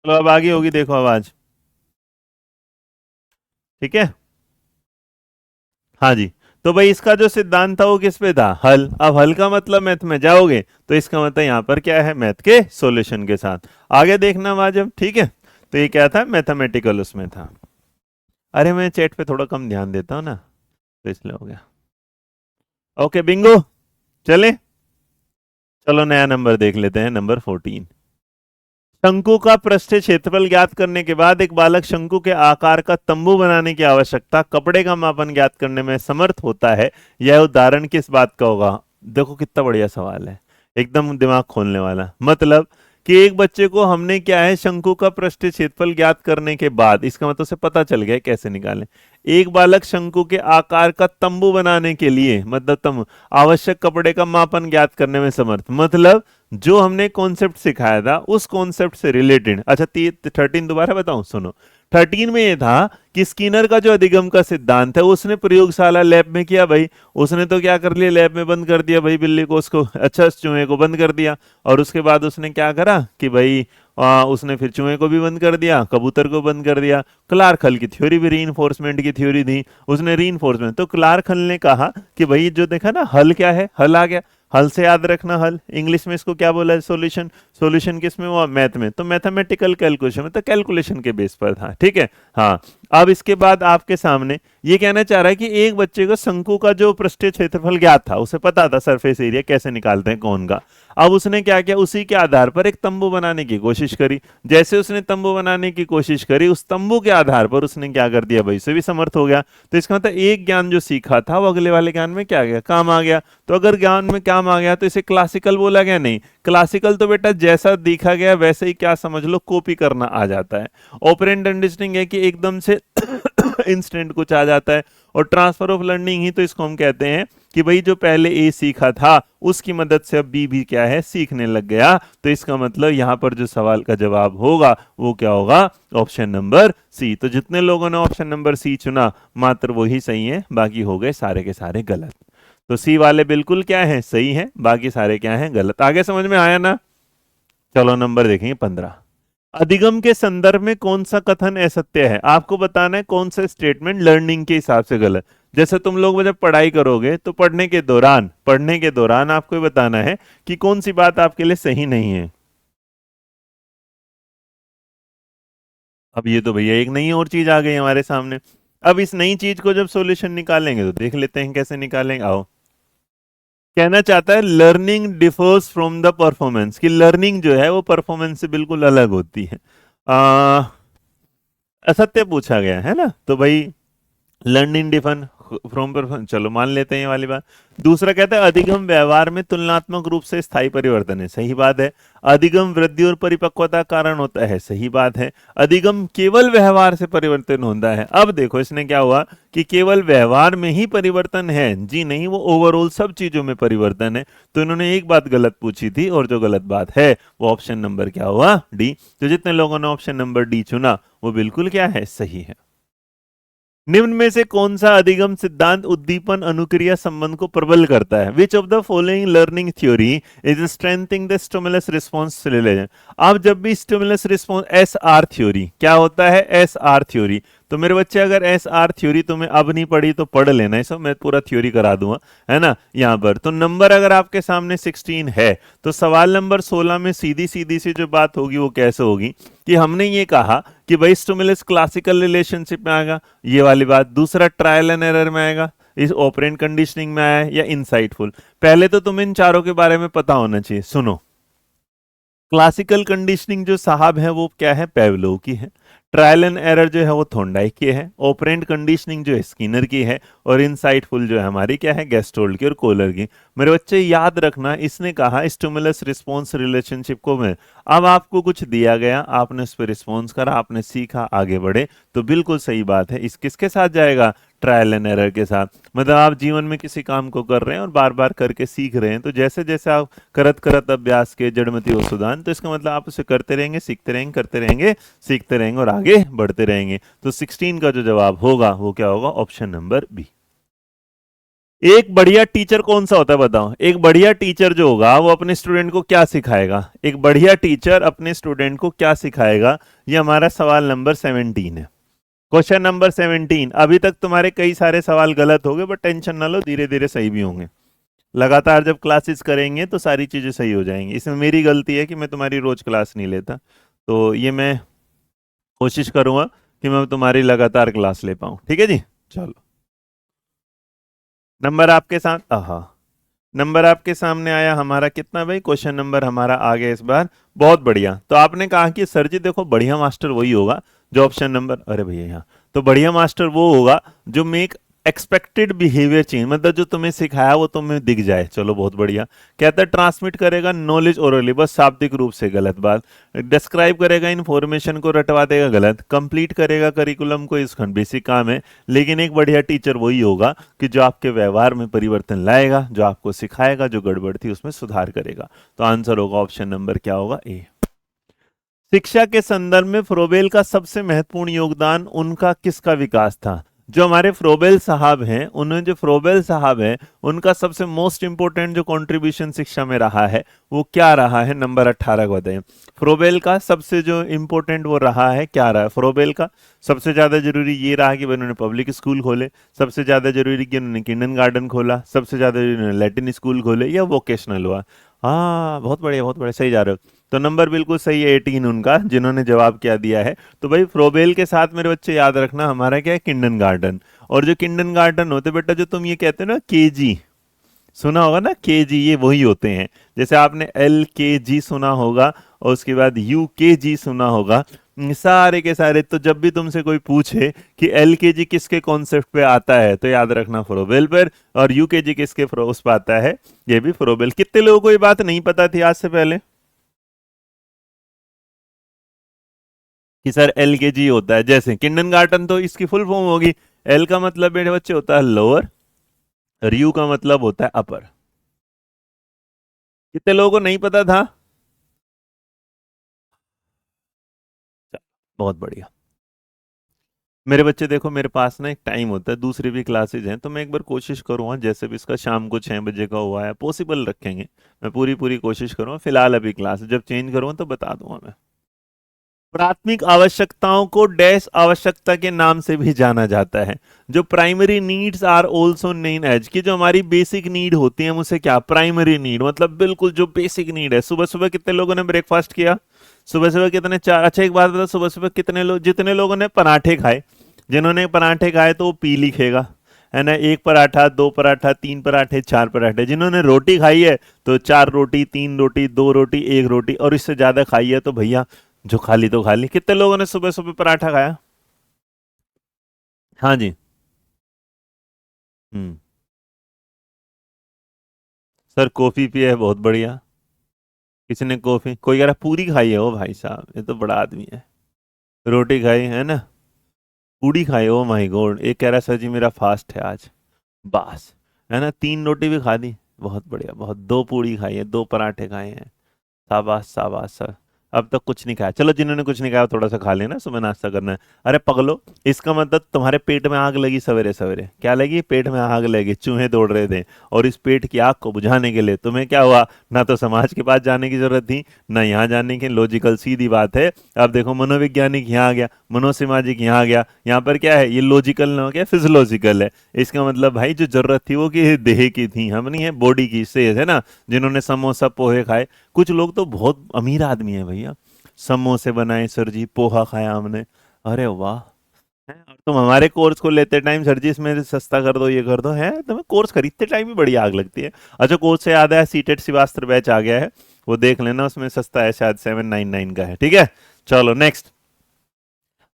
चलो अब आगे होगी, देखो आवाज। ठीक है। हाँ जी। तो भाई इसका जो सिद्धांत था वो किस पे था, हल। अब हल का मतलब मैथ में जाओगे तो इसका मतलब यहाँ पर क्या है, मैथ के सॉल्यूशन के साथ आगे देखना वाजिब, ठीक है। तो ये क्या था, मैथमेटिकल उसमें था। अरे मैं चैट पे थोड़ा कम ध्यान देता हूँ ना, तो इसलिए हो गया। ओके बिंगो, चले, चलो नया नंबर देख लेते हैं, नंबर 14। शंकु का पृष्ठीय क्षेत्रफल ज्ञात करने के बाद एक बालक शंकु के आकार का तंबू बनाने की आवश्यकता कपड़े का मापन ज्ञात करने में समर्थ होता है। यह उदाहरण किस बात का होगा। देखो कितना बढ़िया सवाल है, एकदम दिमाग खोलने वाला। मतलब कि एक बच्चे को हमने क्या है, शंकु का पृष्ठीय क्षेत्रफल ज्ञात करने के बाद, इसका मतलब से पता चल गया कैसे निकालें। एक बालक शंकु के आकार का तंबू बनाने के लिए, मतलब तंबू, आवश्यक कपड़े का मापन ज्ञात करने में समर्थ, मतलब जो हमने कॉन्सेप्ट सिखाया था उस कॉन्सेप्ट से रिलेटेड। अच्छा 13 दोबारा बताऊं, सुनो। 13 में ये था कि स्किनर का जो अधिगम का सिद्धांत है उसने प्रयोगशाला लैब में किया भाई। उसने तो क्या कर लिया, लैब में बंद कर दिया भाई बिल्ली को, उसको, अच्छा चूहे को बंद कर दिया। और उसके बाद उसने क्या करा कि भाई उसने फिर चूहे को भी बंद कर दिया, कबूतर को बंद कर दिया। क्लार्क हल की थ्योरी भी रीइंफोर्समेंट की थ्योरी थी, उसने रीइंफोर्समेंट। तो क्लार्क हल ने कहा कि भाई जो देखा ना, हल क्या है, हल आ गया। हल से याद रखना, हल इंग्लिश में इसको क्या बोला है, सॉल्यूशन। सॉल्यूशन किस में हुआ, मैथ में। तो मैथमेटिकल कैलकुलेशन में, तो कैलकुलेशन के बेस पर था, ठीक है। हाँ, अब इसके बाद आपके सामने ये कहना चाह रहा है कि एक बच्चे को शंकु का जो पृष्ठीय क्षेत्रफल ज्ञात था, उसे पता था सरफेस एरिया कैसे निकालते हैं कौन का। अब उसने क्या किया, उसी के आधार पर एक तंबू बनाने की कोशिश करी। जैसे उसने तंबू बनाने की कोशिश करी, उस तंबू के आधार पर उसने क्या कर दिया भाई, उसे भी समर्थ हो गया। तो इसका मतलब एक ज्ञान जो सीखा था वो अगले वाले ज्ञान में क्या गया, काम आ गया। तो अगर ज्ञान में काम आ गया तो इसे क्लासिकल बोला गया, नहीं। क्लासिकल तो बेटा जैसा दिखा गया वैसे ही क्या समझ लो, कॉपी करना आ जाता है। ऑपरेंट अंडरस्टैंडिंग है कि एकदम से इंस्टेंट कुछ आ जाता है। और ट्रांसफर ऑफ लर्निंग ही तो इसको हम कहते हैं कि भाई जो पहले ए सीखा था उसकी मदद से अब बी भी क्या है, सीखने लग गया। तो इसका मतलब यहां पर जो सवाल का जवाब होगा वो क्या होगा, ऑप्शन नंबर सी। तो जितने लोगों ने ऑप्शन नंबर सी चुना मात्र वही सही है, बाकी हो गए सारे के सारे गलत। तो सी वाले बिल्कुल क्या है, सही है, बाकी सारे क्या है, गलत। आगे समझ में आया ना। चलो नंबर देखेंगे 15। अधिगम के संदर्भ में कौन सा कथन असत्य है, आपको बताना है कौन सा स्टेटमेंट लर्निंग के हिसाब से गलत। जैसे तुम लोग जब पढ़ाई करोगे तो पढ़ने के दौरान आपको ये बताना है कि कौन सी बात आपके लिए सही नहीं है। अब ये तो भैया एक नई और चीज आ गई हमारे सामने। अब इस नई चीज को जब सॉल्यूशन निकालेंगे तो देख लेते हैं कैसे निकालेंगे, आओ। कहना चाहता है learning differs from the performance, कि लर्निंग जो है वो परफॉर्मेंस से बिल्कुल अलग होती है। असत्य पूछा गया है ना, तो भाई लर्निंग डिफन फ्रॉम पर, चलो मान लेते हैं ये वाली बात। दूसरा कहता है अधिगम व्यवहार में तुलनात्मक रूप से स्थायी परिवर्तन है, सही बात है। अधिगम वृद्धि और परिपक्वता कारण होता है, सही बात है। अधिगम केवल व्यवहार से परिवर्तन होता है। अब देखो इसने क्या हुआ कि केवल व्यवहार में ही परिवर्तन है, जी नहीं, वो ओवरऑल सब चीजों में परिवर्तन है। तो इन्होंने एक बात गलत पूछी थी, और जो गलत बात है वो ऑप्शन नंबर क्या हुआ, डी। तो जितने लोगों ने ऑप्शन नंबर डी चुना वो बिल्कुल क्या है, सही है। निम्न में से कौन सा अधिगम सिद्धांत उद्दीपन अनुक्रिया संबंध को प्रबल करता है। Which of the following learning theory is strengthening the stimulus response relation. अब जब भी stimulus response, S R theory क्या होता है, एस आर थ्योरी। तो मेरे बच्चे अगर एस आर थ्योरी तुम्हें अब नहीं पढ़ी तो पढ़ लेना, इसे मैं पूरा थ्योरी करा दूंगा, है ना। यहाँ पर तो नंबर अगर आपके सामने 16 है तो सवाल नंबर 16 में सीधी सीधी सी जो बात होगी वो कैसे होगी कि हमने ये कहा कि भाई स्टिमुलस क्लासिकल रिलेशनशिप में आएगा, ये वाली बात। दूसरा ट्रायल एंड एरर में आएगा, इस ऑपरेंट कंडीशनिंग में आया, या इनसाइटफुल। पहले तो तुम्हें इन चारों के बारे में पता होना चाहिए। सुनो, क्लासिकल कंडीशनिंग जो साहब है वो क्या है, पेवलोव की है। ट्रायल एंड एरर जो है वो थॉर्नडाइक की है। ऑपरेंट कंडीशनिंग जो है स्किनर की है। और इनसाइटफुल जो है हमारी क्या है, गेस्टोल्ड की और कोलर की। मेरे बच्चे याद रखना, इसने कहा स्टिमुलस रिस्पॉन्स रिलेशनशिप को में। अब आपको कुछ दिया गया, आपने उस पर रिस्पॉन्स करा, आपने सीखा, आगे बढ़े, तो बिल्कुल सही बात है। इस किसके साथ जाएगा, ट्रायल एंड एरर के साथ। मतलब आप जीवन में किसी काम को कर रहे हैं और बार बार करके सीख रहे हैं, तो जैसे जैसे आप करत करत अभ्यास के जड़मति हो सुदान, तो इसका मतलब आप उसे करते रहेंगे, सीखते रहेंगे, करते रहेंगे, सीखते रहेंगे और आगे बढ़ते रहेंगे। तो 16 का जो जवाब होगा वो क्या होगा, ऑप्शन नंबर बी। एक बढ़िया टीचर कौन सा होता है बताओ। एक बढ़िया टीचर जो होगा वो अपने स्टूडेंट को क्या सिखाएगा, एक बढ़िया टीचर अपने स्टूडेंट को क्या सिखाएगा, ये हमारा सवाल नंबर 17 है। Question number 17। अभी तक तुम्हारे कई सारे सवाल गलत हो गए, बट टेंशन ना लो, धीरे धीरे सही भी होंगे। लगातार जब क्लासेस करेंगे तो सारी चीजें सही हो जाएंगी। इसमें मेरी गलती है कि मैं तुम्हारी रोज क्लास नहीं लेता, तो ये मैं कोशिश करूंगा कि मैं तुम्हारी लगातार क्लास ले पाऊं। ठीक है जी, चलो। नंबर आपके साथ हाँ, नंबर आपके सामने आया हमारा कितना भाई? क्वेश्चन नंबर हमारा आ गया इस बार। बहुत बढ़िया। तो आपने कहा कि सर जी देखो, बढ़िया मास्टर वही होगा जो ऑप्शन नंबर, अरे भैया यहाँ, तो बढ़िया मास्टर वो होगा जो मेक एक्सपेक्टेड बिहेवियर चेंज, मतलब जो तुम्हें सिखाया वो तुम्हें दिख जाए। चलो बहुत बढ़िया। कहता है ट्रांसमिट करेगा नॉलेज ओरली, बस शाब्दिक रूप से, गलत बात। डिस्क्राइब करेगा इन्फॉर्मेशन को, रटवा देगा, गलत। कंप्लीट करेगा करिकुलम को, इसका बेसिक काम है। लेकिन एक बढ़िया टीचर वही होगा कि जो आपके व्यवहार में परिवर्तन लाएगा, जो आपको सिखाएगा, जो गड़बड़ थी उसमें सुधार करेगा। तो आंसर होगा ऑप्शन नंबर क्या होगा? ए। शिक्षा के संदर्भ में फ्रोबेल का सबसे महत्वपूर्ण योगदान उनका किसका विकास था? जो हमारे फ्रोबेल साहब हैं, उन्होंने, जो फ्रोबेल साहब हैं, उनका सबसे मोस्ट इंपोर्टेंट जो कंट्रीब्यूशन शिक्षा में रहा है वो क्या रहा है? नंबर 18 को बताइए। फ्रोबेल का सबसे जो इंपोर्टेंट वो रहा है, क्या रहा है फ्रोबेल का? सबसे ज्यादा जरूरी ये रहा कि उन्होंने पब्लिक स्कूल खोले, सबसे ज्यादा जरूरी कि उन्होंने किंडर गार्डन खोला, सबसे ज्यादा जरूरी उन्होंने लैटिन स्कूल खोले, या वोकेशनल हुआ? हाँ, बहुत बढ़िया, बहुत बढ़िया, सही जा रहे हो। तो नंबर बिल्कुल सही है 18 उनका, जिन्होंने जवाब क्या दिया है। तो भाई फ्रोबेल के साथ मेरे बच्चे याद रखना हमारा क्या है? किंडन गार्डन। और जो किंडन गार्डन होते बेटा, जो तुम ये कहते हो ना केजी, सुना होगा ना केजी, ये वही होते हैं। जैसे आपने एल के जी सुना होगा और उसके बाद यू के जी सुना होगा, सारे के सारे। तो जब भी तुमसे कोई पूछे कि एल के जी किसके कॉन्सेप्ट पे आता है, तो याद रखना फ्रोबेल पर, और यू के जी किसके उस पर आता है, ये भी फ्रोबेल। कितने लोगों को ये बात नहीं पता थी आज से पहले कि सर एल के जी होता है? जैसे किंडन गार्टन तो इसकी फुल फॉर्म होगी, एल का मतलब मेरे बच्चे होता है लोअर, और यू का मतलब होता है अपर। कितने लोगों को नहीं पता था? बहुत बढ़िया। मेरे बच्चे देखो, मेरे पास ना एक टाइम होता है, दूसरी भी क्लासेज हैं, तो मैं एक बार कोशिश करूंगा, जैसे भी इसका शाम को 6 बजे का हुआ है, पॉसिबल रखेंगे, मैं पूरी पूरी कोशिश करूंगा। फिलहाल अभी क्लास जब चेंज करूंगा तो बता दूंगा मैं। प्राथमिक आवश्यकताओं को डैश आवश्यकता के नाम से भी जाना जाता है। जो primary needs are also name as, की जो हमारी बेसिक नीड होती है उसे क्या? प्राइमरी नीड, मतलब बिल्कुल जो बेसिक नीड है। सुबह सुबह कितने लोगों ने ब्रेकफास्ट किया? सुबह सुबह कितने? चार। अच्छा एक बात बता, सुबह सुबह कितने लोग, जितने लोगों ने पराठे खाए, जिन्होंने पराठे खाए तो वो पी लिखेगा, है ना? एक पराठा, दो पराठा, तीन पराठे, चार पराठे। जिन्होंने रोटी खाई है तो 4 रोटी, 3 रोटी, 2 रोटी, 1 रोटी, और इससे ज्यादा खाई है तो भैया जो खाली तो खाली। कितने लोगों ने सुबह सुबह पराठा खाया? हाँ जी। हम्म। सर कॉफी पिया है, बहुत बढ़िया। किसी ने कॉफी, कोई कह रहा पूरी खाई है, ओ भाई साहब ये तो बड़ा आदमी है। रोटी खाई है ना? पूड़ी खाई, ओ माय गॉड। एक कह रहा सर जी मेरा फास्ट है आज, बस, है ना? 3 रोटी भी खा दी, बहुत बढ़िया, बहुत। 2 पूड़ी खाई है, 2 पराठे खाए हैं, शाबाश शाबाश सर। अब तक कुछ नहीं खाया, चलो जिन्होंने कुछ नहीं खाया वो थोड़ा सा खा लेना, सुबह नाश्ता करना है। अरे पगलो, इसका मतलब तुम्हारे पेट में आग लगी सवेरे सवेरे। क्या लगी? पेट में आग लगी, चूहे दौड़ रहे थे, और इस पेट की आग को बुझाने के लिए तुम्हें क्या हुआ? ना तो समाज के पास जाने की जरूरत थी, ना यहाँ जाने की। लॉजिकल सीधी बात है। अब देखो मनोवैज्ञानिक यहाँ आ गया, मनोसामाजिक यहाँ आ गया, यहाँ पर क्या है? ये लॉजिकल ना हो गया, फिजियोलॉजिकल है। इसका मतलब भाई जो जरूरत थी वो कि देह की थी, हम नहीं है बॉडी की, सेहत है ना? जिन्होंने समोसा पोहे खाए, कुछ लोग तो बहुत अमीर आदमी है भैया, समोसे बनाए सर जी, पोहा खाया हमने, अरे वाह। हैं? और तुम हमारे कोर्स को लेते टाइम सर जी इसमें सस्ता कर दो, ये कर दो, है तुम्हें कोर्स खरीदते टाइम भी बड़ी आग लगती है। अच्छा कोर्स से याद आया, सीटेट शिवास्त्र बैच आ गया है, वो देख लेना, उसमें सस्ता है, शायद 799 का है। ठीक है, चलो नेक्स्ट।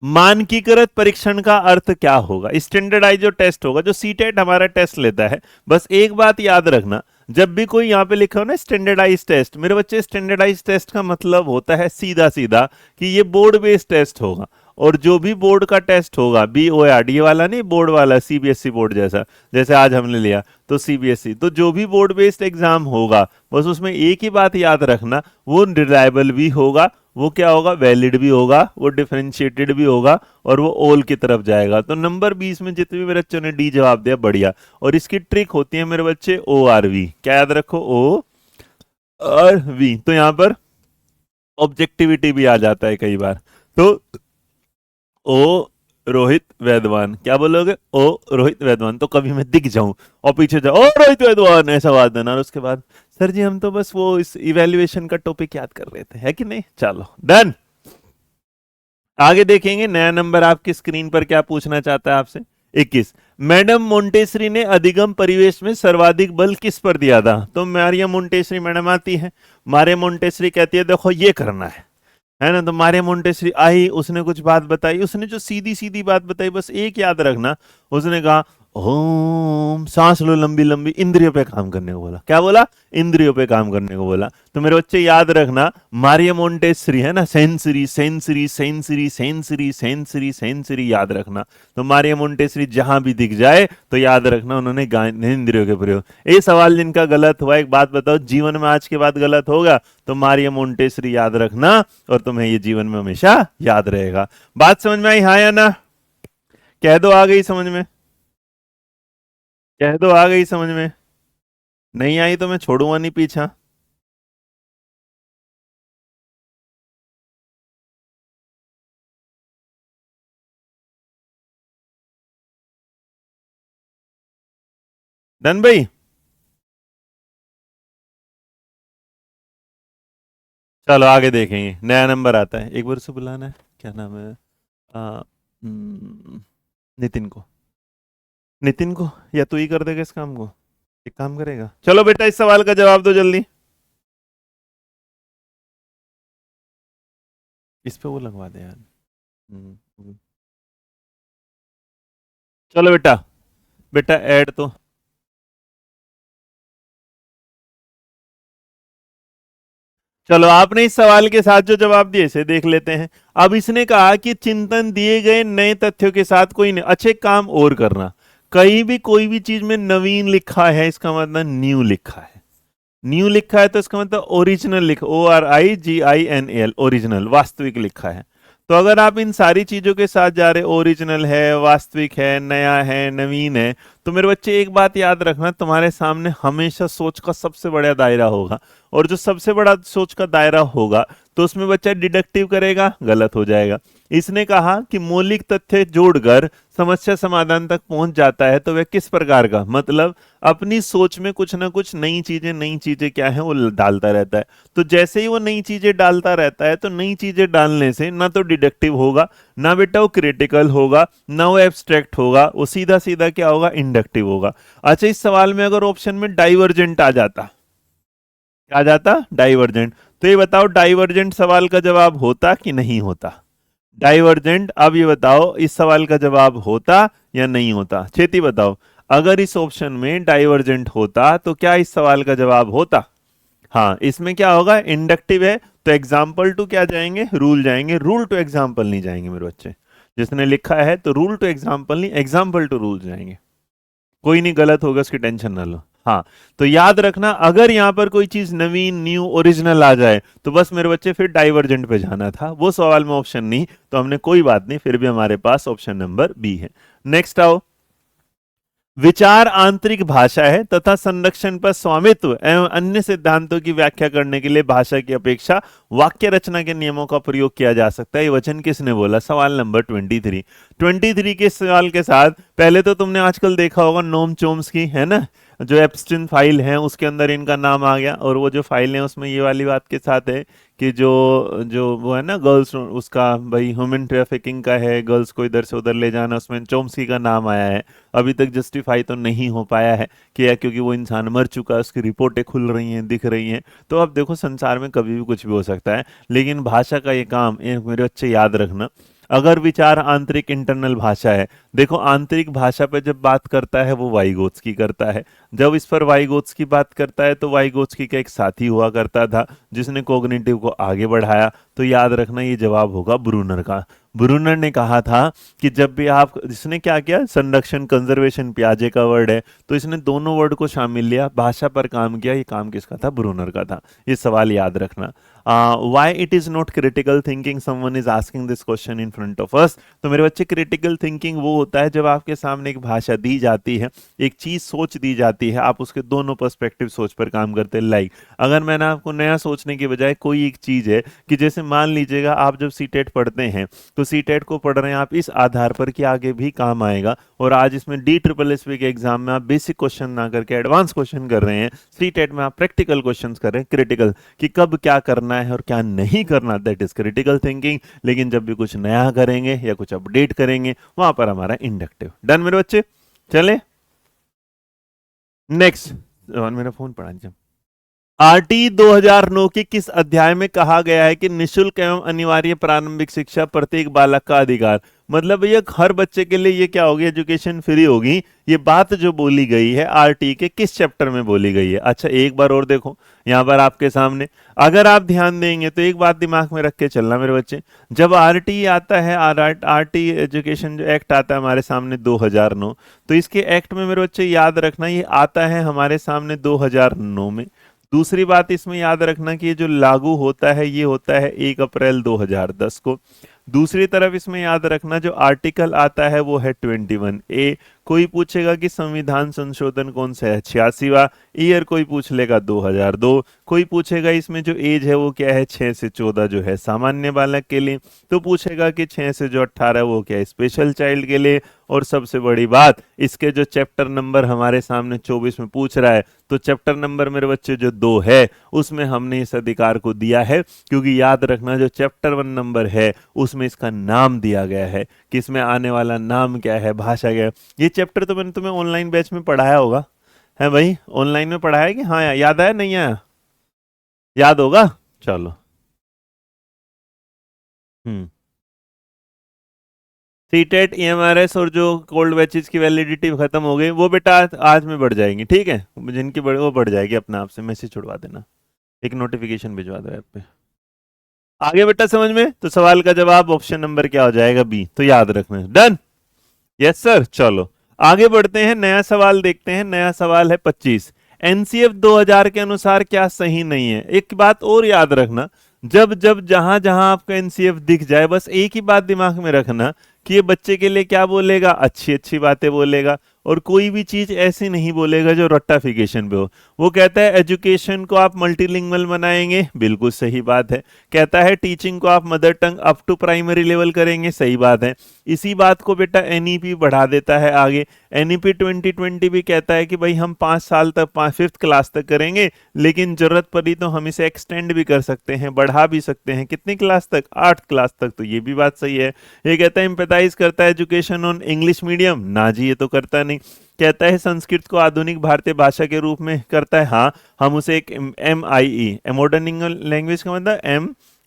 मानकीकृत परीक्षण का अर्थ क्या होगा? स्टैंडर्डाइज जो टेस्ट होगा, जो सीटेट हमारा टेस्ट लेता है। बस एक बात याद रखना, जब भी कोई यहां पे लिखा हो ना स्टैंडर्डाइज टेस्ट, मेरे बच्चे स्टैंडर्डाइज टेस्ट का मतलब होता है सीधा सीधा कि ये बोर्ड बेस्ड टेस्ट होगा। और जो भी बोर्ड का टेस्ट होगा, BORD, ये वाला नहीं, बोर्ड वाला, CBSE बोर्ड जैसा, जैसे आज हमने लिया तो CBSE, तो जो भी बोर्ड बेस्ड एग्जाम होगा, बस उसमें एक ही बात याद रखना, वो रिलायबल भी होगा, वो क्या होगा? वैलिड भी होगा, वो डिफरेंशिएटेड भी होगा, और वो ऑल की तरफ जाएगा। तो नंबर 20 में जितने भी मेरे बच्चों ने डी जवाब दिया, बढ़िया। और इसकी ट्रिक होती है मेरे बच्चे, ORV, क्या याद रखो? ORV। तो यहां पर ऑब्जेक्टिविटी भी आ जाता है कई बार। तो रोहित वैद्वान। क्या बोलोगे? ओ रोहित वैद्वान। तो कभी मैं दिख जाऊं और पीछे जाओ ओ रोहित वैद्वान, ऐसा आवाज देना। और उसके बाद सर जी हम तो बस वो इस इवेल्युएशन का टॉपिक याद कर रहे थे, है कि नहीं? चलो डन। आगे देखेंगे नया नंबर आपकी स्क्रीन पर क्या पूछना चाहता है आपसे। 21। मैडम मोंटेसरी ने अधिगम परिवेश में सर्वाधिक बल किस पर दिया था? तो मारिया मोंटेसरी मैडम आती है, मारिया मोंटेसरी कहती है देखो ये करना है ना। तो मारिया मोंटेसरी आई, उसने कुछ बात बताई, उसने जो सीधी सीधी बात बताई बस एक याद रखना, उसने कहा ओम, सांस लो लंबी लंबी, इंद्रियों पे काम करने को बोला। क्या बोला? इंद्रियों पे काम करने को बोला। तो मेरे बच्चे याद रखना, मारिया मोंटेसरी है ना, sensory sensory sensory sensory sensory sensory, याद रखना। तो मारिया मोंटेसरी जहां भी दिख जाए तो याद रखना उन्होंने इंद्रियों के प्रयोग। ये सवाल जिनका गलत हुआ, एक बात बताओ, जीवन में आज के बाद गलत होगा तो मारिया मोंटेसरी याद रखना और तुम्हें ये जीवन में हमेशा याद रहेगा। बात समझ में आई हाँ या ना? कह दो आ गई समझ में, कह दो आ गई समझ में। नहीं आई तो मैं छोड़ूंगा नहीं पीछा। डन भाई। चलो आगे देखेंगे, नया नंबर आता है, एक बार से बुलाना है, क्या नाम है? आ, नितिन को। नितिन को, या तू ही कर देगा इस काम को? एक काम करेगा, चलो बेटा इस सवाल का जवाब दो जल्दी। इस पे वो लगवा दे यार। हम्म। चलो बेटा, बेटा ऐड तो। चलो आपने इस सवाल के साथ जो जवाब दिए इसे देख लेते हैं। अब इसने कहा कि चिंतन दिए गए नए तथ्यों के साथ कोई नहीं, अच्छे काम और करना। कहीं भी कोई भी चीज में नवीन लिखा है इसका मतलब न्यू लिखा है। न्यू लिखा है तो इसका मतलब ओरिजिनल लिखा, ORIGINAL, ओरिजिनल, वास्तविक लिखा है। तो अगर आप इन सारी चीजों के साथ जा रहे, ओरिजिनल है, वास्तविक है, नया है, नवीन है, तो मेरे बच्चे एक बात याद रखना, तुम्हारे सामने हमेशा सोच का सबसे बड़ा दायरा होगा। और जो सबसे बड़ा सोच का दायरा होगा तो उसमें बच्चा डिडक्टिव करेगा, गलत हो जाएगा। इसने कहा कि मौलिक तथ्य जोड़कर समस्या समाधान तक पहुंच जाता है, तो वह किस प्रकार का, मतलब अपनी सोच में कुछ ना कुछ नई चीजें क्या है वो डालता रहता है। तो जैसे ही वो नई चीजें डालता रहता है तो नई चीजें डालने से ना तो डिडक्टिव होगा, ना बेटा वो क्रिटिकल होगा, ना वो एब्स्ट्रैक्ट होगा, वो सीधा सीधा क्या होगा, इंडक्टिव होगा। अच्छा इस सवाल में अगर ऑप्शन में डाइवर्जेंट आ जाता, क्या आ जाता? डाइवर्जेंट। तो ये बताओ डाइवर्जेंट सवाल का जवाब होता कि नहीं होता? डाइवर्जेंट, अब ये बताओ इस सवाल का जवाब होता या नहीं होता? छेती बताओ, अगर इस ऑप्शन में डाइवर्जेंट होता तो क्या इस सवाल का जवाब होता? हाँ, इसमें क्या होगा, इंडक्टिव है तो एग्जाम्पल टू क्या जाएंगे, रूल जाएंगे, रूल टू एग्जाम्पल नहीं जाएंगे मेरे बच्चे। जिसने लिखा है तो रूल टू एग्जाम्पल नहीं, एग्जाम्पल टू रूल जाएंगे। कोई नहीं गलत होगा उसकी टेंशन ना लो। हाँ, तो याद रखना अगर यहां पर कोई चीज नवीन, न्यू, ओरिजिनल आ जाए तो बस मेरे बच्चे फिर डाइवर्जेंट पे जाना था, वो सवाल में ऑप्शन नहीं, तो हमने कोई बात नहीं, फिर भी हमारे पास ऑप्शन नंबर बी है। नेक्स्ट आओ। विचार आंतरिक भाषा है तथा संरक्षण पर स्वामित्व एवं अन्य सिद्धांतों की व्याख्या करने के लिए भाषा की अपेक्षा वाक्य रचना के नियमों का प्रयोग किया जा सकता है। ये वचन किसने बोला? सवाल नंबर 23। 23 के सवाल के साथ पहले तो तुमने आजकल देखा होगा नोम चोम्स्की, है ना, जो एप्स्टिन फाइल है उसके अंदर इनका नाम आ गया, और वो जो फाइल है उसमें ये वाली बात के साथ है कि जो जो वो है ना गर्ल्स, उसका भाई ह्यूमन ट्रैफिकिंग का है, गर्ल्स को इधर से उधर ले जाना, उसमें चोम्स्की का नाम आया है। अभी तक जस्टिफाई तो नहीं हो पाया है कि क्योंकि वो इंसान मर चुका है, उसकी रिपोर्टें खुल रही हैं, दिख रही हैं। तो अब देखो संसार में कभी भी कुछ भी हो सकता है, लेकिन भाषा का ये काम मेरे बच्चे याद रखना। अगर विचार आंतरिक, इंटरनल भाषा है, देखो आंतरिक भाषा पे जब बात करता है वो वाइगोत्स्की करता है। जब इस पर वाइगोत्स्की बात करता है तो वाइगोत्स्की का एक साथी हुआ करता था जिसने कोग्निटिव को आगे बढ़ाया। तो याद रखना ये जवाब होगा ब्रूनर का। ब्रूनर ने कहा था कि जब भी आप, इसने क्या किया, संरक्षण, कंजर्वेशन पियाजे का वर्ड है, तो इसने दोनों वर्ड को शामिल लिया, भाषा पर काम किया। ये काम किसका था? ब्रूनर का था। ये सवाल याद रखना। Why it is not critical thinking, someone is asking this question in front of us. तो मेरे बच्चे क्रिटिकल थिंकिंग वो होता है जब आपके सामने एक भाषा दी जाती है, एक चीज सोच दी जाती है, आप उसके दोनों पर्सपेक्टिव सोच पर काम करते हैं। लाइक अगर मैंने आपको नया सोचने के बजाय कोई एक चीज है कि जैसे मान लीजिएगा आप जब सीटेट पढ़ते हैं तो सीटेट को पढ़ रहे हैं आप इस आधार पर कि आगे भी काम आएगा। और आज इसमें DSSS के एग्जाम में आप बेसिक क्वेश्चन ना करके एडवांस क्वेश्चन कर रहे हैं, सीटेट में आप प्रैक्टिकल क्वेश्चन कर रहे हैं, क्रिटिकल, कि कब क्या करना है और क्या नहीं करना, दैट इज क्रिटिकल थिंकिंग। लेकिन जब भी कुछ नया करेंगे या कुछ अपडेट करेंगे वहां पर हमारा इंडक्टिव। डन मेरे बच्चे, चले नेक्स्ट। मेरा फोन पड़ा जब आरटी 2009 के किस अध्याय में कहा गया है कि निशुल्क एवं अनिवार्य प्रारंभिक शिक्षा प्रत्येक बालक का अधिकार। मतलब ये हर बच्चे के लिए ये क्या होगी, एजुकेशन फ्री होगी। ये बात जो बोली गई है आरटी के किस चैप्टर में बोली गई है। अच्छा एक बार और देखो यहां पर आपके सामने, अगर आप ध्यान देंगे तो एक बात दिमाग में रख के चलना मेरे बच्चे, जब आरटी आता है, आरटी एजुकेशन जो एक्ट आता है हमारे सामने 2009, तो इसके एक्ट में मेरे बच्चे याद रखना ये आता है हमारे सामने 2009 में। दूसरी बात इसमें याद रखना कि ये जो लागू होता है ये होता है 1 अप्रैल 2010 को। दूसरी तरफ इसमें याद रखना जो आर्टिकल आता है वो है 21A। कोई पूछेगा कि संविधान संशोधन कौन सा है, 86वां। ईयर कोई पूछ लेगा 2002। कोई पूछेगा इसमें जो एज है वो क्या है, 6 से 14 जो है सामान्य बालक के लिए। तो पूछेगा कि 6 से जो 18 वो क्या है, स्पेशल चाइल्ड के लिए। और सबसे बड़ी बात, इसके जो चैप्टर नंबर हमारे सामने 24 में पूछ रहा है, तो चैप्टर नंबर मेरे बच्चे जो 2 है उसमें हमने इस अधिकार को दिया है, क्योंकि याद रखना जो चैप्टर 1 नंबर है उसमें इसका नाम दिया गया है कि इसमें आने वाला नाम क्या है, भाषा क्या है। ये चैप्टर तो मैंने तुम्हें ऑनलाइन बैच में पढ़ाया होगा, है भाई, ऑनलाइन में पढ़ाया कि हाँ याद आया नहीं आया, याद होगा। चलो सीटेट EMRS और जो कोल्ड बैचेस की वैलिडिटी खत्म हो गई वो बेटा आज में बढ़ जाएंगी, ठीक है। जिनकी वो बढ़ जाएगी अपने आप से, मैसेज छुड़वा देना, एक नोटिफिकेशन भिजवा दो ऐप पे। आगे बेटा समझ में, तो सवाल का जवाब ऑप्शन नंबर क्या हो जाएगा, बी। तो याद रखना, डन, यस सर। चलो आगे बढ़ते हैं, नया सवाल देखते हैं। नया सवाल है 25। एनसीएफ 2000 के अनुसार क्या सही नहीं है। एक बात और याद रखना, जब जब जहां जहां आपका एनसीएफ दिख जाए बस एक ही बात दिमाग में रखना कि ये बच्चे के लिए क्या बोलेगा, अच्छी अच्छी बातें बोलेगा, और कोई भी चीज ऐसी नहीं बोलेगा जो रट्टाफिकेशन पे हो। वो कहता है एजुकेशन को आप मल्टीलिंगुअल बनाएंगे, बिल्कुल सही बात है। कहता है टीचिंग को आप mother tongue up to primary level करेंगे, सही बात है। इसी बात को बेटा एनईपी बढ़ा देता है आगे। एनईपी 2020 भी कहता है कि भाई हम 5 साल तक 5th क्लास तक करेंगे, लेकिन जरूरत पड़ी तो हम इसे एक्सटेंड भी कर सकते हैं, बढ़ा भी सकते हैं। कितनी क्लास तक, 8th क्लास तक। तो ये भी बात सही है। ये कहता है एम्पैथाइज करता है एजुकेशन ऑन इंग्लिश मीडियम, ना जी ये तो करता नहीं। कहता है संस्कृत को आधुनिक भारतीय भाषा के रूप में करता है, हाँ हम उसे एक MIE मॉडर्न लैंग्वेज का मतलब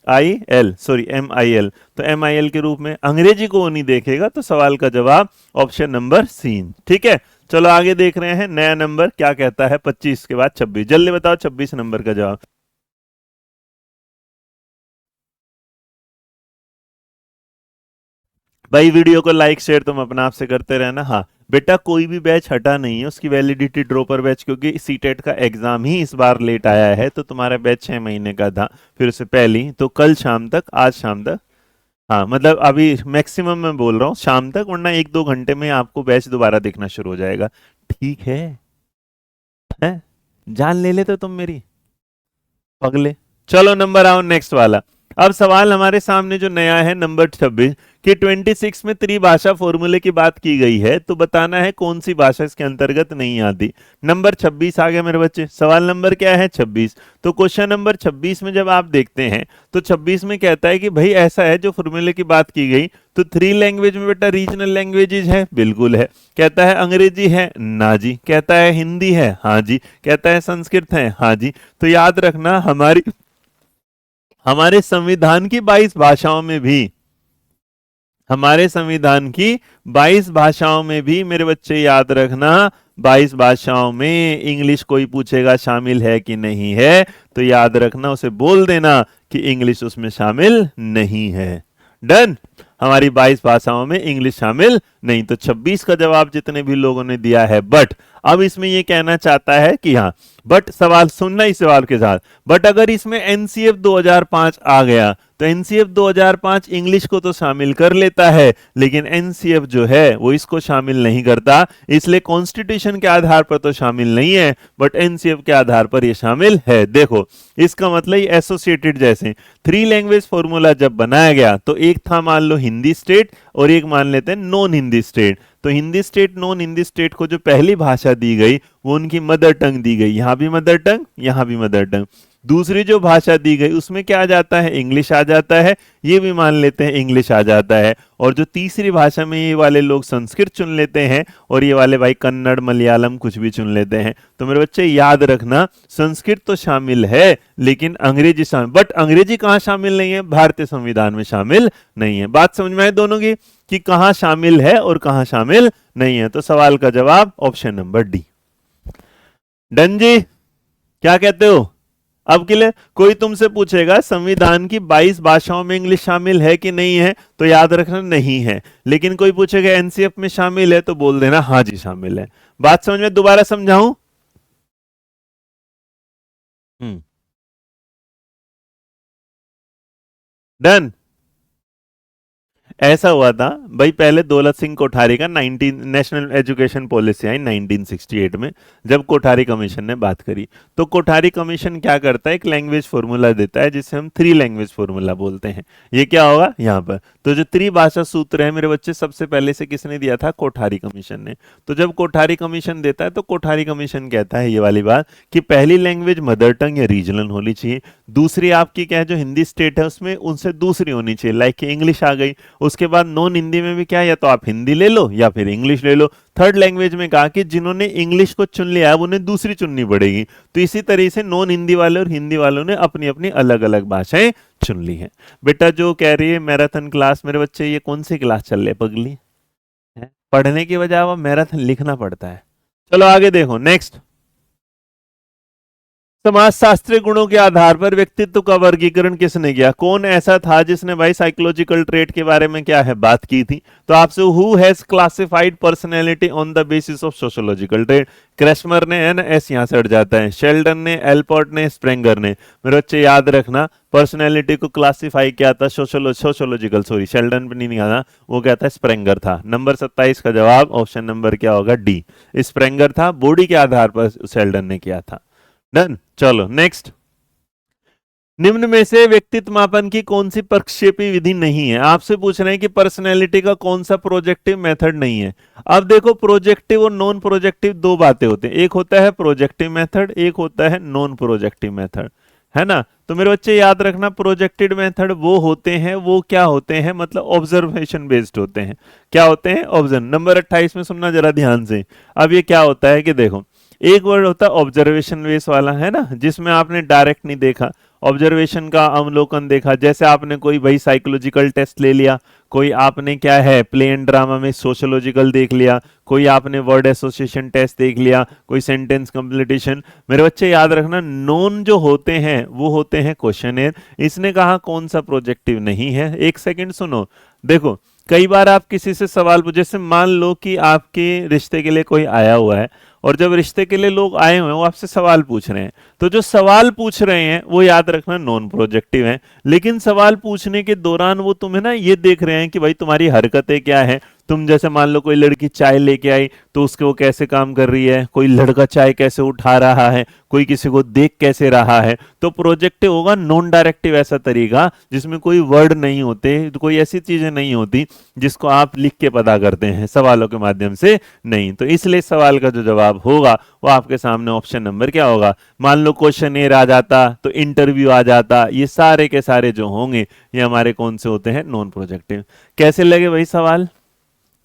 MIL, तो MIL के रूप में, अंग्रेजी को वो नहीं देखेगा। तो सवाल का जवाब ऑप्शन नंबर सी, ठीक है। चलो आगे देख रहे हैं नया नंबर क्या कहता है 25 के बाद 26। जल्दी बताओ 26 नंबर का जवाब। भाई वीडियो को लाइक शेयर तुम अपना आप से करते रहना। हाँ बेटा कोई भी बैच हटा नहीं है, उसकी वैलिडिटी ड्रॉपर बैच, क्योंकि सीटेट का एग्जाम ही इस बार लेट आया है, तो तुम्हारा बैच 6 महीने का था, फिर उससे पहले तो कल शाम तक, आज शाम तक, हाँ मतलब अभी मैक्सिमम मैं बोल रहा हूँ शाम तक, वरना 1-2 घंटे में आपको बैच दोबारा दिखना शुरू हो जाएगा, ठीक है? जान ले ले तो तुम मेरी पगले। चलो नंबर आओ नेक्स्ट वाला। अब सवाल हमारे सामने जो नया है नंबर 26 कि 26 में त्रिभाषा फॉर्मूले की बात की गई है, तो बताना है कौन सी भाषा इसके अंतर्गत नहीं आती। नंबर 26 आ गया मेरे बच्चे। सवाल नंबर क्या है 26। तो क्वेश्चन नंबर 26 में जब आप देखते हैं तो 26 में कहता है कि भाई ऐसा है जो फॉर्मूले की बात की गई, तो 3 लैंग्वेज में बेटा रीजनल लैंग्वेजेज है, बिल्कुल है। कहता है अंग्रेजी है, ना जी। कहता है हिंदी है, हाँ जी। कहता है संस्कृत है, हाँ जी। तो याद रखना हमारे संविधान की 22 भाषाओं में भी, हमारे संविधान की 22 भाषाओं में भी मेरे बच्चे याद रखना 22 भाषाओं में इंग्लिश कोई पूछेगा शामिल है कि नहीं है, तो याद रखना उसे बोल देना कि इंग्लिश उसमें शामिल नहीं है। डन, हमारी 22 भाषाओं में इंग्लिश शामिल नहीं। तो 26 का जवाब जितने भी लोगों ने दिया है। बट अब इसमें ये कहना चाहता है कि हाँ, बट सवाल सुनना इस सवाल के साथ, बट अगर इसमें एनसीएफ 2005 आ गया तो एनसीएफ 2005 इंग्लिश को तो शामिल कर लेता है, लेकिन एनसीएफ जो है वो इसको शामिल नहीं करता, इसलिए कॉन्स्टिट्यूशन के आधार पर तो शामिल नहीं है, बट एनसीएफ के आधार पर ये शामिल है। देखो इसका मतलब एसोसिएटेड, जैसे 3 लैंग्वेज फॉर्मूला जब बनाया गया तो एक था मान लो हिंदी स्टेट और एक मान लेते हैं नॉन हिंदी स्टेट। तो Hindi state non Hindi state को जो पहली भाषा दी गई वो उनकी मदर टंग दी गई, यहां भी मदर टंग, यहां भी मदर टंग। दूसरी जो भाषा दी गई उसमें क्या आ जाता है, इंग्लिश आ जाता है, ये भी मान लेते हैं इंग्लिश आ जाता है। और जो तीसरी भाषा में ये वाले लोग संस्कृत चुन लेते हैं और ये वाले भाई कन्नड़ मलयालम कुछ भी चुन लेते हैं। तो मेरे बच्चे याद रखना, संस्कृत तो शामिल है लेकिन अंग्रेजी शामिल, बट अंग्रेजी कहाँ शामिल नहीं है, भारतीय संविधान में शामिल नहीं है। बात समझ में आए दोनों की कि कहां शामिल है और कहां शामिल नहीं है। तो सवाल का जवाब ऑप्शन नंबर डी। डन जी, क्या कहते हो? अब के लिए कोई तुमसे पूछेगा संविधान की 22 भाषाओं में इंग्लिश शामिल है कि नहीं है, तो याद रखना नहीं है। लेकिन कोई पूछेगा एनसीएफ में शामिल है तो बोल देना हाँ जी शामिल है। बात समझ में? दोबारा समझाऊं? डन। ऐसा हुआ था भाई, पहले दौलत सिंह कोठारी का 19 नेशनल एजुकेशन पॉलिसी आई 1968 में, जब कोठारी कमीशन ने बात करी। तो कोठारी कमीशन क्या करता है, एक लैंग्वेज फॉर्मूला देता है जिसे हम 3 लैंग्वेज फॉर्मूला बोलते हैं। ये क्या होगा यहाँ पर, तो जो त्रिभाषा सूत्र है मेरे बच्चे सबसे पहले से किसने दिया था, कोठारी कमीशन ने। तो जब कोठारी कमीशन देता है तो कोठारी कमीशन कहता है ये वाली बात कि पहली लैंग्वेज मदर टंग या रीजनल होनी चाहिए, दूसरी आपकी क्या है जो हिंदी स्टेट है उसमें उनसे दूसरी होनी चाहिए, लाइक इंग्लिश आ गई। उसके बाद नॉन हिंदी में भी क्या है, या तो आप हिंदी ले लो या फिर इंग्लिश ले लो। थर्ड लैंग्वेज में कहा कि जिन्होंने इंग्लिश को चुन लिया है उन्हें दूसरी चुननी पड़ेगी। तो इसी तरीके से नॉन हिंदी वाले और हिंदी वालों ने अपनी अपनी अलग अलग भाषाएं चुन ली हैं। बेटा जो कह रही है मैराथन क्लास, मेरे बच्चे ये कौन सी क्लास चल रही है पगली है? पढ़ने की बजाय वो मैराथन लिखना पड़ता है। चलो आगे देखो नेक्स्ट। समाजशास्त्रीय गुणों के आधार पर व्यक्तित्व का वर्गीकरण किसने किया? कौन ऐसा था जिसने भाई साइकोलॉजिकल ट्रेट के बारे में क्या है बात की थी? तो आपसे who has classified personality on the basis of sociological trait? Kretschmer ने, है ना, एस यहां से हट जाता है, शेल्डन ने, एल्पर्ट ने, स्प्रेंगर ने। मेरे बच्चे याद रखना पर्सनैलिटी को क्लासिफाई किया था सोशियोलॉजिकल, सॉरी शेल्डन पे नहीं था, वो क्या था, स्प्रेंगर था। नंबर 27 का जवाब ऑप्शन नंबर क्या होगा, डी, स्प्रेंगर था। बॉडी के आधार पर शेल्डन ने किया था। डन। चलो नेक्स्ट। निम्न में से व्यक्तित्व मापन की कौन सी प्रक्षेपी विधि नहीं है? आपसे पूछ रहे हैं कि पर्सनैलिटी का कौन सा प्रोजेक्टिव मेथड नहीं है। अब देखो प्रोजेक्टिव और नॉन प्रोजेक्टिव दो बातें होती हैं, एक होता है प्रोजेक्टिव मेथड, एक होता है नॉन प्रोजेक्टिव मेथड, है ना। तो मेरे बच्चे याद रखना प्रोजेक्टेड मेथड वो होते हैं, वो क्या होते हैं, मतलब ऑब्जर्वेशन बेस्ड होते हैं। क्या होते हैं? ऑब्जर्व। नंबर 28 में सुनना जरा ध्यान से। अब ये क्या होता है कि देखो, एक वर्ड होता है ऑब्जर्वेशन बेस वाला, है ना, जिसमें आपने डायरेक्ट नहीं देखा, ऑब्जर्वेशन का अवलोकन देखा। जैसे आपने कोई भाई साइकोलॉजिकल टेस्ट ले लिया, कोई आपने क्या है प्ले एंड ड्रामा में सोशियोलॉजिकल देख लिया, कोई आपने वर्ड एसोसिएशन टेस्ट देख लिया, कोई सेंटेंस कंप्लीटेशन। मेरे बच्चे याद रखना नोन जो होते हैं वो होते हैं क्वेश्चनेयर। इसने कहा कौन सा प्रोजेक्टिव नहीं है। एक सेकंड सुनो, देखो कई बार आप किसी से सवाल पूछे, जैसे मान लो कि आपके रिश्ते के लिए कोई आया हुआ है और जब रिश्ते के लिए लोग आए हुए हैं वो आपसे सवाल पूछ रहे हैं, तो जो सवाल पूछ रहे हैं वो याद रखना नॉन प्रोजेक्टिव है। लेकिन सवाल पूछने के दौरान वो तुम्हें ना ये देख रहे हैं कि भाई तुम्हारी हरकतें क्या है। तुम जैसे मान लो कोई लड़की चाय लेके आई तो उसके वो कैसे काम कर रही है, कोई लड़का चाय कैसे उठा रहा है, कोई किसी को देख कैसे रहा है। तो प्रोजेक्टिव होगा नॉन डायरेक्टिव ऐसा तरीका जिसमें कोई वर्ड नहीं होते, कोई ऐसी चीजें नहीं होती जिसको आप लिख के पता करते हैं सवालों के माध्यम से नहीं। तो इसलिए सवाल का जो जवाब होगा वो आपके सामने ऑप्शन नंबर क्या होगा। मान लो क्वेश्चनेयर आ जाता तो इंटरव्यू आ जाता, ये सारे के सारे जो होंगे ये हमारे कौन से होते हैं, नॉन प्रोजेक्टिव। कैसे लगे भाई सवाल,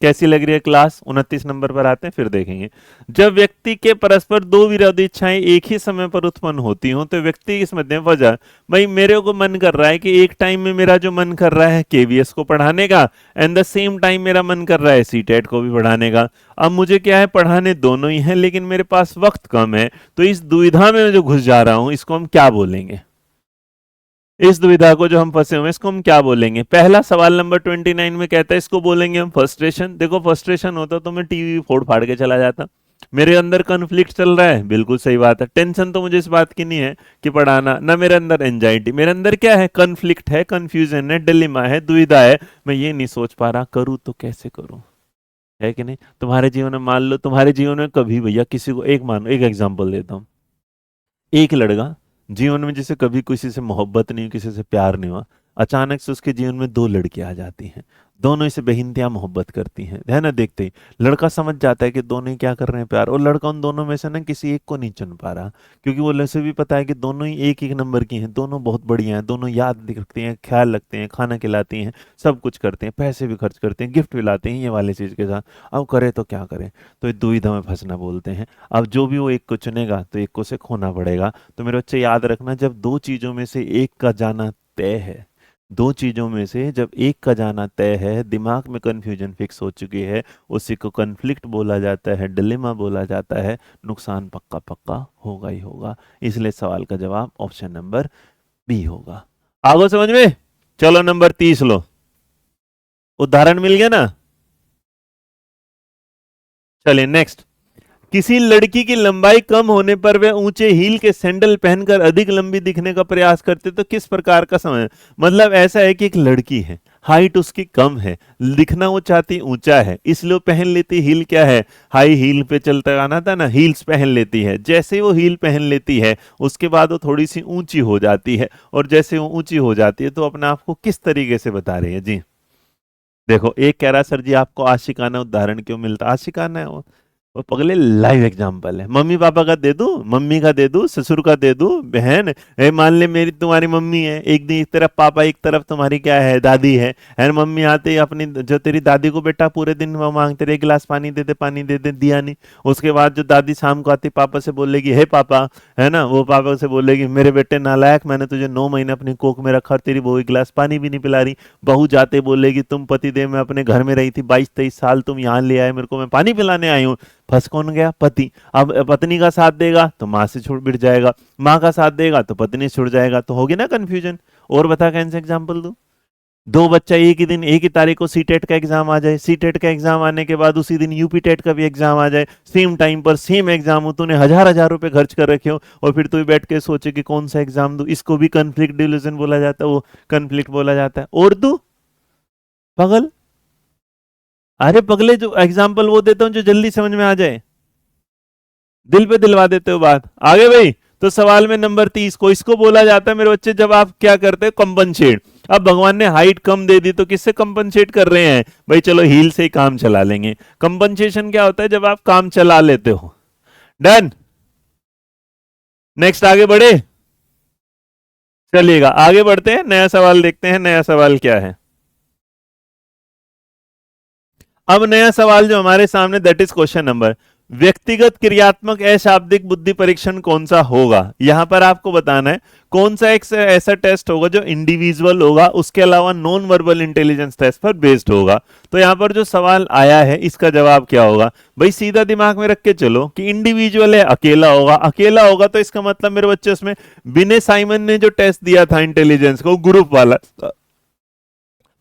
कैसी लग रही है क्लास? 29 नंबर पर आते हैं फिर देखेंगे। जब व्यक्ति के परस्पर दो विरोधी इच्छाएं एक ही समय पर उत्पन्न होती हों तो व्यक्ति इस मध्य वजह, भाई मेरे को मन कर रहा है कि एक टाइम में मेरा जो मन कर रहा है केवीएस को पढ़ाने का, एंड द सेम टाइम मेरा मन कर रहा है सीटेट को भी पढ़ाने का। अब मुझे क्या है, पढ़ाने दोनों ही है लेकिन मेरे पास वक्त कम है, तो इस दुविधा में जो घुस जा रहा हूं इसको हम क्या बोलेंगे? इस दुविधा को जो हम फंसे हुए हैं, इसको हम क्या बोलेंगे? पहला सवाल नंबर 29 में कहता है, इसको बोलेंगे हम फ्रस्ट्रेशन। देखो फ्रस्ट्रेशन होता तो मैं टीवी फोड़ फाड़ के चला जाता। मेरे अंदर कन्फ्लिक्ट चल रहा है, बिल्कुल सही बात है। टेंशन तो मुझे इस बात की नहीं है कि पढ़ाना, ना मेरे अंदर एंजाइटी, मेरे अंदर क्या है? कन्फ्लिक्ट है, कंफ्यूजन है, डिलेमा है, दुविधा है। मैं ये नहीं सोच पा रहा, करूँ तो कैसे करूँ, है कि नहीं? तुम्हारे जीवन में मान लो, तुम्हारे जीवन में कभी भैया किसी को, एक मान एक एग्जांपल देता हूँ, एक लड़का जीवन में जिसे कभी किसी से मोहब्बत नहीं, किसी से प्यार नहीं हुआ, अचानक से उसके जीवन में दो लड़कियां आ जाती हैं, दोनों इसे बेहिंतिया मोहब्बत करती हैं, है ना? देखते ही लड़का समझ जाता है कि दोनों ही क्या कर रहे हैं, प्यार। और लड़का उन दोनों में से ना किसी एक को नहीं चुन पा रहा, क्योंकि वो उसे भी पता है कि दोनों ही एक एक नंबर की हैं, दोनों बहुत बढ़िया हैं, दोनों याद रखती हैं, ख्याल रखते हैं, खाना खिलाती हैं, सब कुछ करते हैं, पैसे भी खर्च करते हैं, गिफ्ट भी लाते हैं, ये वाली चीज के साथ। अब करे तो क्या करें? तो ये दुविधा में फंसना बोलते हैं। अब जो भी वो एक को चुनेगा तो एक को उसे खोना पड़ेगा। तो मेरे बच्चे याद रखना, जब दो चीजों में से एक का जाना तय है, दो चीजों में से जब एक का जाना तय है, दिमाग में कंफ्यूजन फिक्स हो चुकी है, उसी को कन्फ्लिक्ट बोला जाता है, डिलेमा बोला जाता है, नुकसान पक्का पक्का होगा ही होगा। इसलिए सवाल का जवाब ऑप्शन नंबर बी होगा। आगो समझ में? चलो नंबर 30 लो। उदाहरण मिल गया ना? चलिए नेक्स्ट। किसी लड़की की लंबाई कम होने पर वह ऊंचे हील के सैंडल पहनकर अधिक लंबी दिखने का प्रयास करते, तो किस प्रकार का समय? मतलब ऐसा है कि एक लड़की है, हाइट उसकी कम है, दिखना वो चाहती ऊंचा है, इसलिए वो पहन लेती हील, क्या है? हाई हील पे चलता आना था ना, हील्स पहन लेती है। जैसे वो हील पहन लेती है, उसके बाद वो थोड़ी सी ऊंची हो जाती है, और जैसे वो ऊंची हो जाती है तो अपने आप को किस तरीके से बता रही है जी? देखो, एक कह रहा सर जी आपको आशिकाना उदाहरण क्यों मिलता? आशिकाना है वो पगले लाइव एग्जांपल है। मम्मी पापा का दे दूं, मम्मी का दे दूं, ससुर का दे दूं, बहन, मान ले मेरी तुम्हारी मम्मी है, एक दिन एक तरफ पापा, एक तरफ तुम्हारी क्या है, दादी है। मम्मी आते ही अपनी, जो तेरी दादी को बेटा पूरे दिन वो मांगते रहे, एक गिलास पानी दे दे, पानी दे दे, दिया नहीं। उसके बाद जो दादी शाम को आती पापा से बोलेगी, हे पापा, है ना, वो पापा से बोलेगी, मेरे बेटे नालायक, मैंने तुझे 9 महीने अपनी कोख में रखा और तेरी बहू एक गिलास पानी भी नहीं पिला रही। बहू जाते बोलेगी, तुम पति देव मैं अपने घर में रही थी 22-23 साल, तुम यहाँ ले आए मेरे को, मैं पानी पिलाने आई हूँ। फंस कौन गया? पति। अब पत्नी का साथ देगा तो माँ से छुट बिट जाएगा, माँ का साथ देगा तो पत्नी से छुट जाएगा, तो होगी ना कंफ्यूजन। और बता कैसे एग्जाम्पल दूं? दो बच्चा एक ही दिन, एक ही तारीख को सीटेट का एग्जाम आ जाए, सीटेट का एग्जाम आने के बाद उसी दिन यूपी टेट का भी एग्जाम आ जाए, सेम टाइम पर सेम एग्जाम हो, तूने हजार हजार रुपए खर्च कर रखे हो, और फिर तू बैठ के सोचे कि कौन सा एग्जाम दू। इसको भी कन्फ्लिक्ट डिल्यूजन बोला जाता है, वो कन्फ्लिक्ट बोला जाता है। और तू पागल, अरे पगले, जो एग्जाम्पल वो देता हूं जो जल्दी समझ में आ जाए, दिल पे दिलवा देते हो बात। आगे भाई। तो सवाल में नंबर 30 को इसको बोला जाता है मेरे बच्चे, जब आप क्या करते हैं, कंपनसेट। अब भगवान ने हाइट कम दे दी तो किससे कंपनसेट कर रहे हैं भाई? चलो हील से ही काम चला लेंगे। कंपनसेशन क्या होता है? जब आप काम चला लेते हो। डन। नेक्स्ट आगे बढ़े। चलिएगा आगे बढ़ते हैं, नया सवाल देखते हैं, नया सवाल क्या है। अब नया सवाल जो हमारे सामने, दैट इज क्वेश्चन नंबर, व्यक्तिगत क्रियात्मक अशाब्दिक बुद्धि परीक्षण कौन सा होगा? यहां पर आपको बताना है कौन सा एक ऐसा टेस्ट होगा जो इंडिविजुअल होगा, उसके अलावा नॉन वर्बल इंटेलिजेंस टेस्ट पर बेस्ड होगा। तो यहां पर जो सवाल आया है इसका जवाब क्या होगा भाई? सीधा दिमाग में रख के चलो कि इंडिविजुअल है, अकेला होगा, अकेला होगा तो इसका मतलब मेरे बच्चे उसमें, बिने साइमन ने जो टेस्ट दिया था इंटेलिजेंस को, ग्रुप वाला,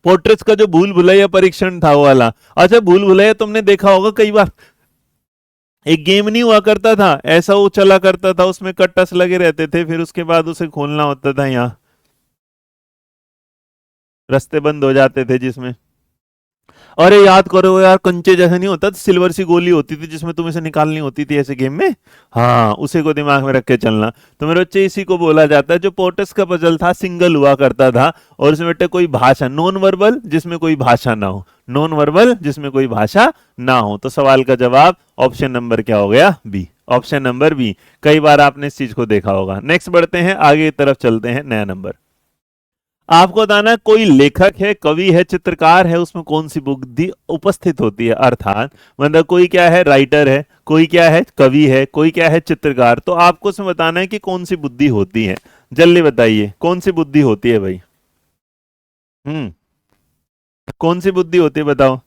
पोर्ट्रेस का जो भूल भुलैया परीक्षण था वो वाला। अच्छा, भूल भुलैया तुमने देखा होगा कई बार, एक गेम नहीं हुआ करता था ऐसा, वो चला करता था, उसमें कट्टस लगे रहते थे, फिर उसके बाद उसे खोलना होता था, यहाँ रास्ते बंद हो जाते थे जिसमें, अरे याद करो यार, कंचे जैसे नहीं होता, सिल्वर सी गोली होती थी जिसमें तुम्हें से निकालनी होती थी ऐसे गेम में। हाँ, उसी को दिमाग में रख के चलना। तो मेरे बच्चे इसी को बोला जाता है, जो पोर्टस का पजल था, सिंगल हुआ करता था, और उसमें बेटे कोई भाषा, नॉन वर्बल जिसमें कोई भाषा ना हो, नॉन वर्बल जिसमें कोई भाषा ना हो। तो सवाल का जवाब ऑप्शन नंबर क्या हो गया? बी। Option number B. कई बार आपने इस चीज को देखा होगा। नेक्स्ट बढ़ते हैं, आगे की तरफ चलते हैं, नया नंबर। आपको बताना है, कोई लेखक है, कवि है, चित्रकार है, उसमें कौन सी बुद्धि उपस्थित होती है? अर्थात मतलब कोई क्या है, राइटर है, कोई क्या है, कवि है, कोई क्या है, चित्रकार। तो आपको उसमें बताना है कि कौन सी बुद्धि होती है। जल्दी बताइए कौन सी बुद्धि होती है भाई? हम्म। कौन सी बुद्धि होती है बताओ?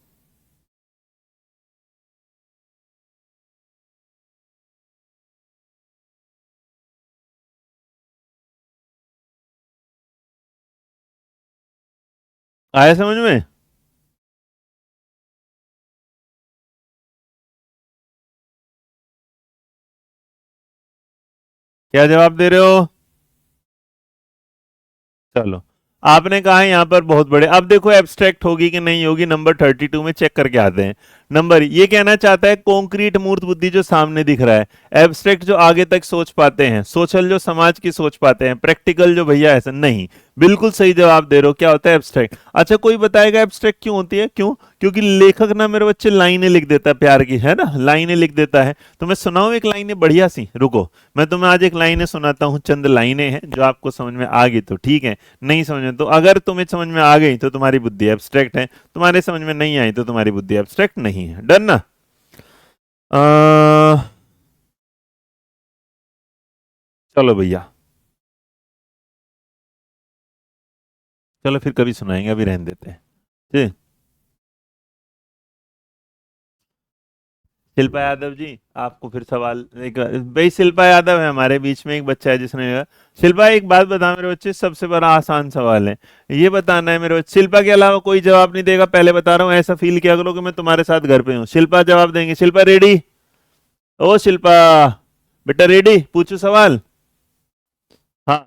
आया समझ में? क्या जवाब दे रहे हो? चलो, आपने कहा यहाँ पर बहुत बड़े। अब देखो एब्स्ट्रैक्ट होगी कि नहीं होगी, नंबर 32 में चेक करके आते हैं। नंबर ये कहना चाहता है कॉन्क्रीट मूर्त बुद्धि जो सामने दिख रहा है, एब्स्ट्रैक्ट जो आगे तक सोच पाते हैं, सोशल जो समाज की सोच पाते हैं, प्रैक्टिकल जो भैया ऐसा नहीं। बिल्कुल सही जवाब दे रहे हो, क्या होता है एब्स्ट्रैक्ट। अच्छा कोई बताएगा एब्स्ट्रैक्ट क्यों होती है? क्यों? क्योंकि लेखक ना मेरे बच्चे लाइनें लिख देता है प्यार की, है ना, लाइनें लिख देता है। तो मैं सुनाऊं एक लाइनें बढ़िया सी, रुको मैं तुम्हें आज एक लाइनें सुनाता हूँ, चंद लाइनें हैं जो आपको समझ में आ गई तो ठीक है, नहीं समझ में तो, अगर तुम्हें समझ में आ गई तो तुम्हारी बुद्धि एब्स्ट्रैक्ट है, तुम्हारे समझ में नहीं आई तो तुम्हारी बुद्धि एब्स्ट्रैक्ट नहीं है। डन ना? चलो भैया, चलो फिर कभी सुनाएंगे, अभी रहने देते हैं। जी, शिल्पा यादव जी, आपको फिर सवाल एक, भाई शिल्पा यादव है हमारे बीच में, एक बच्चा है जिसने, शिल्पा एक बात बता मेरे बच्चे, सबसे बड़ा आसान सवाल है, ये बताना है मेरे बच्चे, शिल्पा के अलावा कोई जवाब नहीं देगा, पहले बता रहा हूँ, ऐसा फील किया करो कि मैं तुम्हारे साथ घर पे हूँ। शिल्पा जवाब देंगे, शिल्पा रेडी? ओ शिल्पा, बेटा रेडी, पूछो सवाल। हाँ,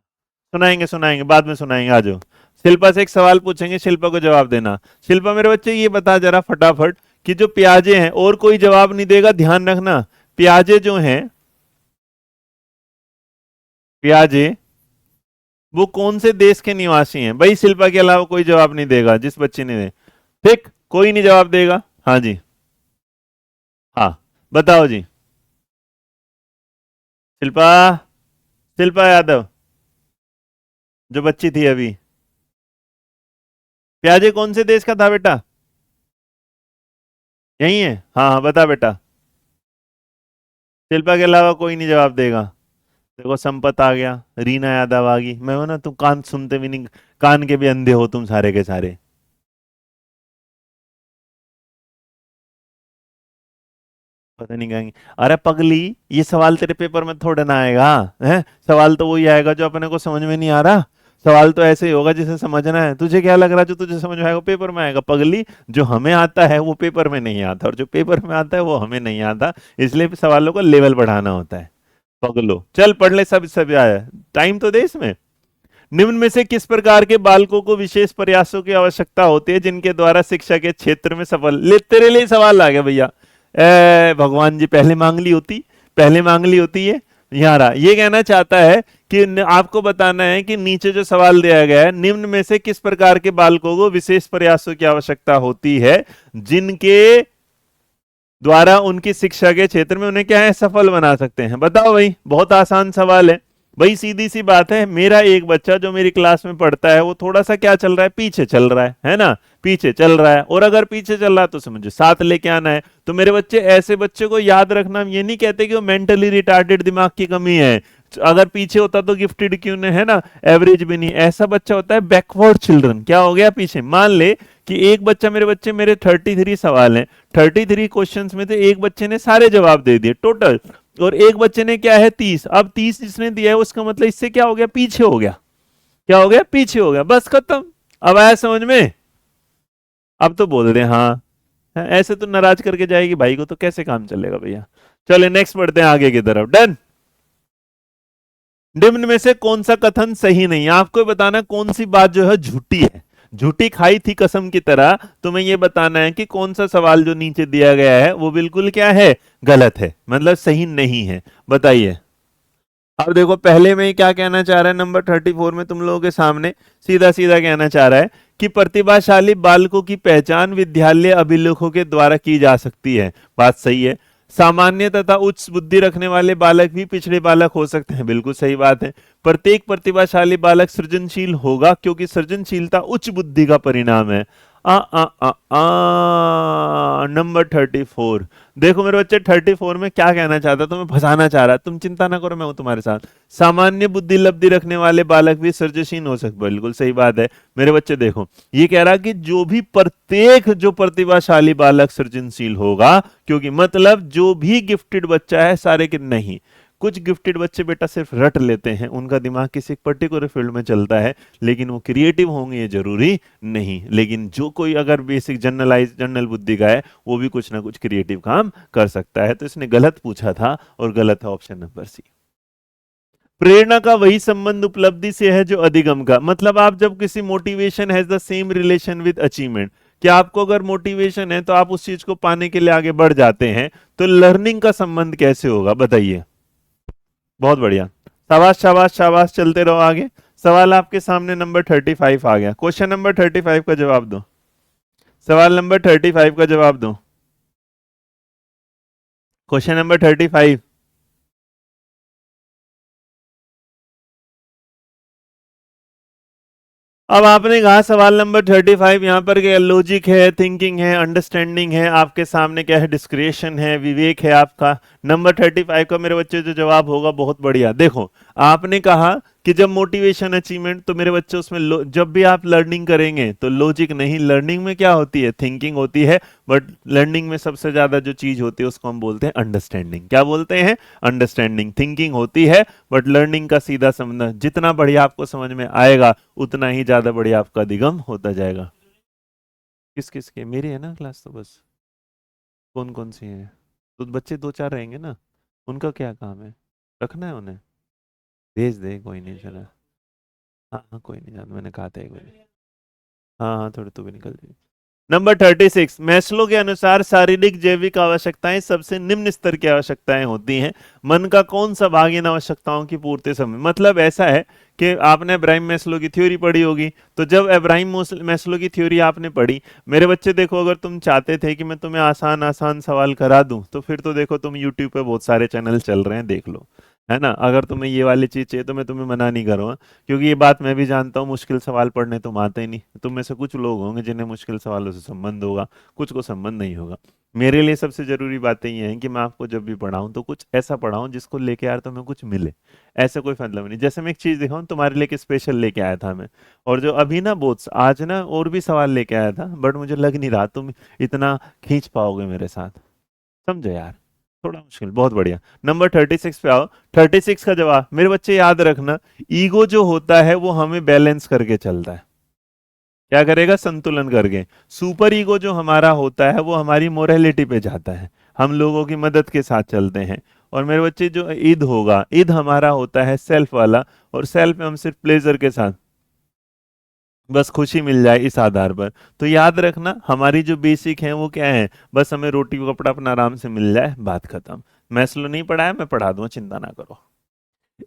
सुनाएंगे सुनाएंगे, बाद में सुनाएंगे, आ जाओ। शिल्पा से एक सवाल पूछेंगे, शिल्पा को जवाब देना। शिल्पा मेरे बच्चे ये बता जरा फटाफट कि जो प्याजे हैं, और कोई जवाब नहीं देगा, ध्यान रखना, प्याजे जो हैं, प्याजे वो कौन से देश के निवासी हैं? भाई शिल्पा के अलावा कोई जवाब नहीं देगा, जिस बच्चे ने दे, ठीक, कोई नहीं जवाब देगा। हाँ जी, हाँ, बताओ जी। शिल्पा, शिल्पा यादव, जो बच्ची थी अभी, प्याजे कौन से देश का था बेटा? यही है? हाँ हाँ, बता बेटा। शिल्पा के अलावा कोई नहीं जवाब देगा। देखो संपत आ गया, रीना यादव आ गई, मैं हूं ना, तुम कान सुनते भी नहीं, कान के भी अंधे हो तुम सारे के सारे। पता नहीं कहेंगे, अरे पगली, ये सवाल तेरे पेपर में थोड़ा ना आएगा, है सवाल तो वही आएगा जो अपने को समझ में नहीं आ रहा। सवाल तो ऐसे ही होगा जिसे समझना है। तुझे क्या लग रहा है जो तुझे समझ में आएगा पेपर में आएगा? पगली, जो हमें आता है वो पेपर में नहीं आता, और जो पेपर में आता है वो हमें नहीं आता, इसलिए सवालों को लेवल बढ़ाना होता है। पगलो, चल पढ़ ले, सब सब आया, टाइम तो दे इसमें। निम्न में से किस प्रकार के बालकों को विशेष प्रयासों की आवश्यकता होती है जिनके द्वारा शिक्षा के क्षेत्र में सफल, ले तेरे लिए सवाल आ गया भैया। भगवान जी, पहले मांग ली होती, पहले मांग ली होती है। यहाँ रहा, ये कहना चाहता है कि आपको बताना है कि नीचे जो सवाल दिया गया है, निम्न में से किस प्रकार के बालकों को विशेष प्रयासों की आवश्यकता होती है जिनके द्वारा उनकी शिक्षा के क्षेत्र में उन्हें क्या है, सफल बना सकते हैं। बताओ भाई, बहुत आसान सवाल है भाई, सीधी सी बात है। मेरा एक बच्चा जो मेरी क्लास में पढ़ता है वो थोड़ा सा क्या चल रहा है, पीछे चल रहा है ना, पीछे चल रहा है, और अगर पीछे चल रहा है तो उसे मुझे साथ लेके आना है। तो मेरे बच्चे, ऐसे बच्चे को याद रखना, हम ये नहीं कहते कि वो मेंटली रिटार्डेड, दिमाग की कमी है, अगर पीछे होता तो गिफ्टेड क्यों नहीं, है ना, एवरेज भी नहीं, ऐसा बच्चा होता है बैकवर्ड चिल्ड्रन। क्या हो गया, पीछे। मान ले कि एक बच्चा, मेरे बच्चे, मेरे 33 सवाल हैं, 33 क्वेश्चंस में से एक बच्चे ने सारे जवाब दे दिए टोटल, और एक बच्चे ने क्या है 30, अब 30 जिसने दिया है उसका मतलब इससे क्या हो गया, पीछे हो गया। क्या हो गया, पीछे हो गया, बस खत्म। अब आया समझ में? अब तो बोल रहे हैं हाँ। ऐसे तो नाराज करके जाएगी भाई को तो कैसे काम चलेगा भैया। चले नेक्स्ट बढ़ते हैं आगे की तरफ। डन। निम्न में से कौन सा कथन सही नहीं है? आपको बताना कौन सी बात जो है झूठी है, झूठी खाई थी कसम की तरह। तुम्हें यह बताना है कि कौन सा सवाल जो नीचे दिया गया है वो बिल्कुल क्या है, गलत है, मतलब सही नहीं है। बताइए। अब देखो पहले में ही क्या कहना चाह रहा है, नंबर 34 में तुम लोगों के सामने सीधा सीधा कहना चाह रहा है कि प्रतिभाशाली बालकों की पहचान विद्यालय अभिलेखों के द्वारा की जा सकती है। बात सही है। सामान्य तथा उच्च बुद्धि रखने वाले बालक भी पिछड़े बालक हो सकते हैं। बिल्कुल सही बात है। प्रत्येक प्रतिभाशाली बालक सृजनशील होगा क्योंकि सृजनशीलता उच्च बुद्धि का परिणाम है। नंबर 34। देखो मेरे बच्चे 34 में क्या कहना चाहता, तुम्हें फंसाना चाह रहा है। तुम चिंता ना करो, मैं हूं तुम्हारे साथ। सामान्य बुद्धि लब्धि रखने वाले बालक भी सृजनशील हो सकते। बिल्कुल सही बात है मेरे बच्चे। देखो ये कह रहा कि जो भी प्रत्येक जो प्रतिभाशाली बालक सृजनशील होगा, क्योंकि मतलब जो भी गिफ्टेड बच्चा है सारे के नहीं, कुछ गिफ्टेड बच्चे बेटा सिर्फ रट लेते हैं, उनका दिमाग किसी पर्टिकुलर फील्ड में चलता है, लेकिन वो क्रिएटिव होंगे ये जरूरी नहीं। लेकिन जो कोई अगर बेसिक जनरल बुद्धि का है वो भी कुछ ना कुछ क्रिएटिव काम कर सकता है। तो इसने गलत पूछा था और गलत है ऑप्शन नंबर सी। प्रेरणा का वही संबंध उपलब्धि से है जो अधिगम का। मतलब आप जब किसी motivation has the same relation with achievement, कि आपको अगर मोटिवेशन है तो आप उस चीज को पाने के लिए आगे बढ़ जाते हैं, तो लर्निंग का संबंध कैसे होगा बताइए। बहुत बढ़िया, शाबाश शाबाश शाबाश, चलते रहो आगे। सवाल आपके सामने नंबर 35 आ गया। क्वेश्चन नंबर 35 का जवाब दो। सवाल नंबर 35 का जवाब दो। Question number 35। अब आपने कहा सवाल नंबर 35, यहां पर क्या लॉजिक है, थिंकिंग है, अंडरस्टैंडिंग है, आपके सामने क्या है, डिस्क्रिएशन है, विवेक है आपका। नंबर 35 का मेरे बच्चे जो जवाब होगा बहुत बढ़िया। देखो आपने कहा कि जब मोटिवेशन अचीवमेंट, तो मेरे बच्चे उसमें जब भी आप लर्निंग करेंगे तो लॉजिक नहीं, लर्निंग में क्या होती है, थिंकिंग होती है। बट लर्निंग में सबसे ज्यादा जो चीज होती है उसको हम बोलते हैं अंडरस्टैंडिंग। क्या बोलते हैं, अंडरस्टैंडिंग। थिंकिंग होती है बट लर्निंग का सीधा संबंध, जितना बढ़िया आपको समझ में आएगा उतना ही ज्यादा बढ़िया आपका अधिगम होता जाएगा। किस किस के, मेरी है ना क्लास तो बस, कौन कौन सी है, तो बच्चे दो चार रहेंगे ना, उनका क्या काम है, रखना है उन्हें, भेज दे, कोई नहीं चला। हाँ हाँ कोई नहीं जान, मैंने कहा था एक बजे। हाँ हाँ थोड़ी तू भी निकल जाएगी। नंबर 36, मैस्लो के अनुसार शारीरिक जैविक आवश्यकताएं सबसे निम्न स्तर की आवश्यकताएं होती हैं। मन का कौन सा भाग इन आवश्यकताओं की पूर्ति समय, मतलब ऐसा है कि आपने अब्राहिम मैस्लो की थ्योरी पढ़ी होगी। तो जब अब्राहिम मैस्लो की थ्योरी आपने पढ़ी, मेरे बच्चे देखो, अगर तुम चाहते थे कि मैं तुम्हें आसान आसान सवाल करा दूं, तो फिर तो देखो तुम यूट्यूब पे बहुत सारे चैनल चल रहे हैं, देख लो, है ना। अगर तुम्हें ये वाली चीज चाहिए तो मैं तुम्हें मना नहीं करूंगा, क्योंकि ये बात मैं भी जानता हूँ, मुश्किल सवाल पढ़ने तुम आते ही नहीं। तुम में से कुछ लोग होंगे जिन्हें मुश्किल सवालों से संबंध होगा, कुछ को संबंध नहीं होगा। मेरे लिए सबसे जरूरी बातें ये हैं कि मैं आपको जब भी पढ़ाऊं तो कुछ ऐसा पढ़ाऊं जिसको लेके यार तुम्हें कुछ मिले। ऐसा कोई मतलब नहीं, जैसे मैं एक चीज दिखाऊं, तुम्हारे लिए स्पेशल लेके आया था मैं, और जो अभी ना बहुत आज ना और भी सवाल लेके आया था, बट मुझे लग नहीं रहा तुम इतना खींच पाओगे मेरे साथ, समझो यार, थोड़ा मुश्किल। बहुत बढ़िया, नंबर 36 पे आओ। 36 का जवाब मेरे बच्चे याद रखना, ईगो जो होता है वो हमें बैलेंस करके चलता है। क्या करेगा, संतुलन करके। सुपर ईगो जो हमारा होता है वो हमारी मोरालिटी पे जाता है, हम लोगों की मदद के साथ चलते हैं। और मेरे बच्चे जो ईद होगा, ईद हमारा होता है सेल्फ वाला, और सेल्फ में हम सिर्फ प्लेजर के साथ, बस खुशी मिल जाए इस आधार पर। तो याद रखना हमारी जो बेसिक है वो क्या है, बस हमें रोटी कपड़ा अपना आराम से मिल जाए, बात खत्म। मैस्लो नहीं पढ़ाया, मैं पढ़ा दूंगा, चिंता ना करो।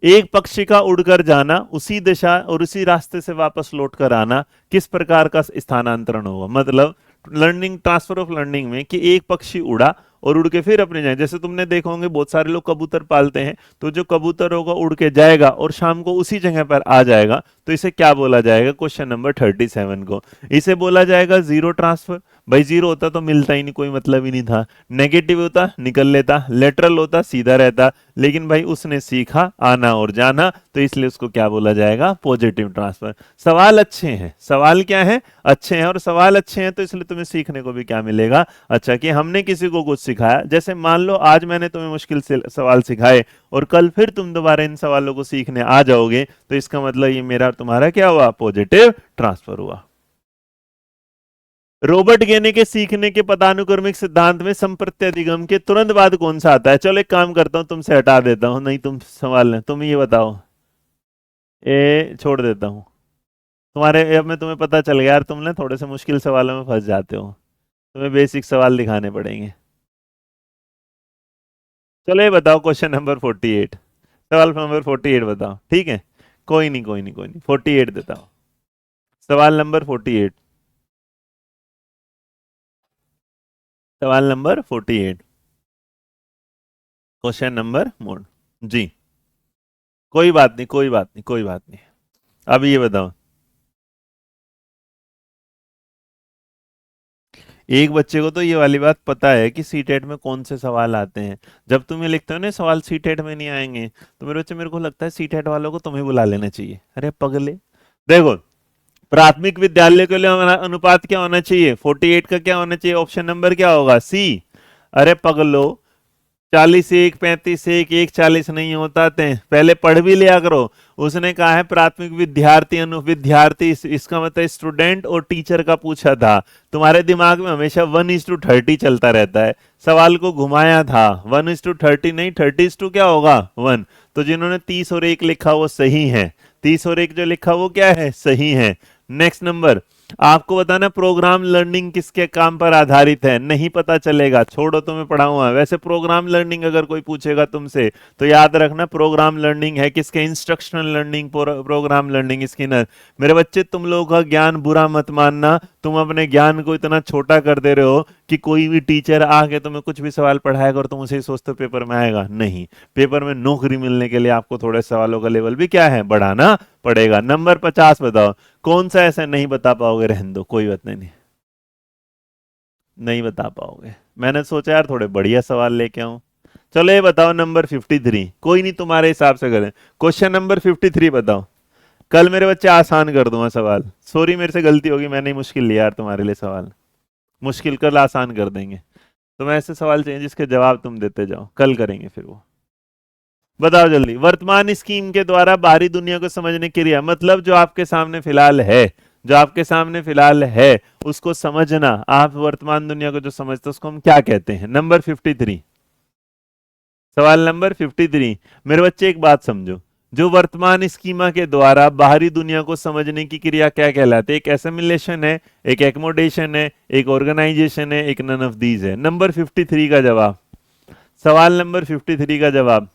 एक पक्षी का उड़कर जाना, उसी दिशा और उसी रास्ते से वापस लौट कर आना, किस प्रकार का स्थानांतरण होगा। मतलब लर्निंग, ट्रांसफर ऑफ लर्निंग में कि एक पक्षी उड़ा और उड़ के फिर अपने जाए, जैसे तुमने देखा होंगे बहुत सारे लोग कबूतर पालते हैं, तो जो कबूतर होगा उड़ के जाएगा और शाम को उसी जगह पर आ जाएगा, तो इसे क्या बोला जाएगा, क्वेश्चन नंबर 37 को। इसे बोला जाएगा जीरो ट्रांसफर। भाई जीरो होता तो मिलता ही नहीं, कोई मतलब ही नहीं था। नेगेटिव होता निकल लेता, लेटरल होता सीधा रहता, लेकिन भाई उसने सीखा आना और जाना, तो इसलिए उसको क्या बोला जाएगा, पॉजिटिव ट्रांसफर। सवाल अच्छे हैं, सवाल क्या है, अच्छे हैं, और सवाल अच्छे हैं तो इसलिए तुम्हें सीखने को भी क्या मिलेगा, अच्छा, कि हमने किसी को कुछ सिखाया। जैसे मान लो आज मैंने तुम्हें मुश्किल से सवाल सिखाए और कल फिर तुम दोबारा इन सवालों को सीखने आ जाओगे, तो इसका मतलब ये मेरा और तुम्हारा क्या हुआ, पॉजिटिव ट्रांसफर हुआ। रॉबर्ट गेने के सीखने के पदानुक्रमिक सिद्धांत में संप्रत्य अधिगम के तुरंत बाद कौन सा आता है। चलो एक काम करता हूं, तुमसे हटा देता हूं, नहीं तुम सवाल है, तुम ये बताओ, ए छोड़ देता हूं तुम्हारे, अब मैं तुम्हें पता चल गया यार, तुम ना थोड़े से मुश्किल सवालों में फंस जाते हो, तुम्हें बेसिक सवाल दिखाने पड़ेंगे। चलो ये बताओ, क्वेश्चन नंबर 48, सवाल नंबर 48 बताओ, ठीक है। कोई नहीं कोई नहीं कोई नहीं, 48 देता हूं, सवाल नंबर 48, सवाल नंबर 48, क्वेश्चन नंबर मोड, जी। कोई बात नहीं कोई बात नहीं कोई बात नहीं, अब ये बताओ, एक बच्चे को तो ये वाली बात पता है कि सीटेट में कौन से सवाल आते हैं। जब तुम ये लिखते हो ना सवाल सीटेट में नहीं आएंगे, तो मेरे बच्चे, मेरे को लगता है सीटेट वालों को तुम्हें बुला लेना चाहिए। अरे पगले, देखो प्राथमिक विद्यालय के लिए हमारा अनुपात क्या होना चाहिए, 48 का क्या होना चाहिए, ऑप्शन नंबर क्या होगा, सी। अरे पगलो, 40 से 1, 35 से 1, 40 नहीं होता थे, पहले पढ़ भी लिया करो। उसने कहा है प्राथमिक विद्यार्थी विद्यार्थी, इसका मतलब स्टूडेंट और टीचर का पूछा था। तुम्हारे दिमाग में हमेशा 1:30 चलता रहता है। सवाल को घुमाया था 1:30 नहीं, 30 क्या होगा 1। तो जिन्होंने 30 और 1 लिखा वो सही है, 30 और 1 जो लिखा वो क्या है, सही है। नेक्स्ट नंबर, आपको बताना प्रोग्राम लर्निंग किसके काम पर आधारित है, नहीं पता चलेगा, छोड़ो तुम्हें पढ़ाऊंगा। वैसे प्रोग्राम लर्निंग अगर कोई पूछेगा तुमसे तो याद रखना प्रोग्राम लर्निंग है किसके, इंस्ट्रक्शनल लर्निंग, प्रोग्राम लर्निंग इसकी न। मेरे बच्चे तुम लोगों का ज्ञान बुरा मत मानना, तुम अपने ज्ञान को इतना छोटा कर दे रहे हो कि कोई भी टीचर आके तुम्हें कुछ भी सवाल पढ़ाएगा और तुम उसे ही सोचते हो पेपर में आएगा। नहीं, पेपर में नौकरी मिलने के लिए आपको थोड़े सवालों का लेवल भी क्या है, बढ़ाना पड़ेगा। नंबर 50 बताओ, कौन सा ऐसा नहीं बता पाओगे, रहने दो कोई बात नहीं, नहीं बता पाओगे। मैंने सोचा यार थोड़े बढ़िया सवाल लेके आऊं। चलो ये बताओ नंबर 53, कोई नहीं तुम्हारे हिसाब से करें। क्वेश्चन नंबर 53 बताओ। कल मेरे बच्चे आसान कर दूंगा सवाल, सॉरी मेरे से गलती होगी, मैंने ही मुश्किल लिया यार तुम्हारे लिए सवाल, मुश्किल कल आसान कर देंगे। तो मैं ऐसे सवाल चाहिए जिसके जवाब तुम देते जाओ, कल करेंगे फिर वो। बताओ जल्दी, वर्तमान स्कीम के द्वारा बाहरी दुनिया को समझने की क्रिया, मतलब जो आपके सामने फिलहाल है, जो आपके सामने फिलहाल है उसको समझना। आप वर्तमान दुनिया को जो समझते हो उसको हम क्या कहते हैं। नंबर 53, सवाल नंबर 53। मेरे बच्चे एक बात समझो, जो वर्तमान स्कीमा के द्वारा बाहरी दुनिया को समझने की क्रिया क्या कहलाती है, एक एसिमिलेशन है, एक एकोमोडेशन है, एक ऑर्गेनाइजेशन है, एक नन ऑफ दीज है। नंबर 53 का जवाब, सवाल नंबर 53 का जवाब।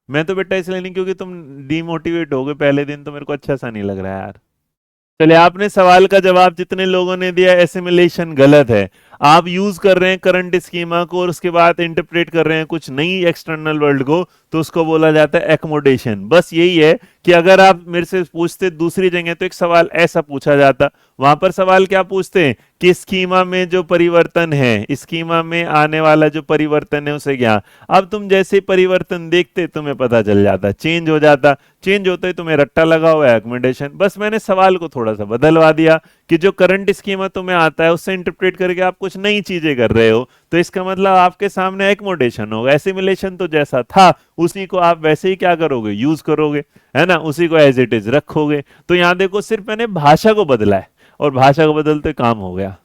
मैं तो बेटा इसलिए नहीं क्योंकि तुम डीमोटिवेट हो गए पहले दिन, तो मेरे को अच्छा सा नहीं लग रहा है यार। चलिए, आपने सवाल का जवाब जितने लोगों ने दिया एसिमिलेशन गलत है। आप यूज कर रहे हैं करंट स्कीमा को और उसके बाद इंटरप्रेट कर रहे हैं कुछ नई एक्सटर्नल वर्ल्ड को, तो उसको बोला जाता है एकोमोडेशन। बस यही है कि अगर आप मेरे से पूछते दूसरी जगह तो एक सवाल ऐसा पूछा जाता, वहां पर सवाल क्या पूछते हैं कि स्कीमा में जो परिवर्तन है, स्कीमा में आने वाला जो परिवर्तन है उसे क्या। अब तुम जैसे परिवर्तन देखते तुम्हें पता चल जाता, चेंज हो जाता, चेंज होते ही तुम्हें रट्टा लगा हुआ है एकोमोडेशन। बस मैंने सवाल को थोड़ा सा बदलवा दिया कि जो करंट स्कीमा तुम्हें आता है उससे इंटरप्रेट करके आप कुछ नई चीजें कर रहे हो, तो इसका मतलब आपके सामने एकोमोडेशन होगा। एसिमिलेशन तो जैसा था उसी को आप वैसे ही क्या करोगे, यूज करोगे, है ना, उसी को एज इट इज रखोगे। तो यहां देखो सिर्फ मैंने भाषा को बदला है और भाषा को बदलते काम हो गया।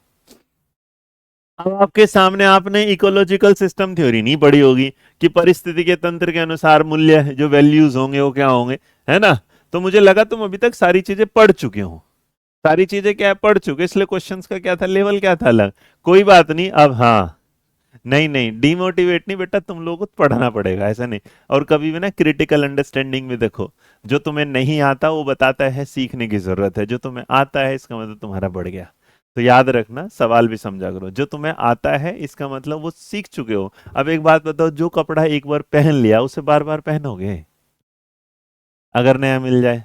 अब आपके सामने आपने इकोलॉजिकल सिस्टम थ्योरी नहीं पढ़ी होगी कि परिस्थिति के तंत्र के अनुसार मूल्य जो वैल्यूज होंगे वो क्या होंगे, है ना। तो मुझे लगा तुम अभी तक सारी चीजें पढ़ चुके हो, सारी चीजें क्या है, पढ़ चुके, इसलिए क्वेश्चंस का क्या था, लेवल क्या था अलग। कोई बात नहीं, अब हाँ, नहीं नहीं डिमोटिवेट नहीं बेटा, तुम लोगों को पढ़ना पड़ेगा, ऐसा नहीं। और कभी भी ना क्रिटिकल अंडरस्टैंडिंग में देखो, जो तुम्हें नहीं आता वो बताता है सीखने की जरूरत है, जो तुम्हें आता है इसका मतलब तुम्हारा बढ़ गया। तो याद रखना, सवाल भी समझा करो, जो तुम्हें आता है इसका मतलब वो सीख चुके हो। अब एक बात बताओ, जो कपड़ा एक बार पहन लिया उसे बार बार पहनोगे अगर नया मिल जाए,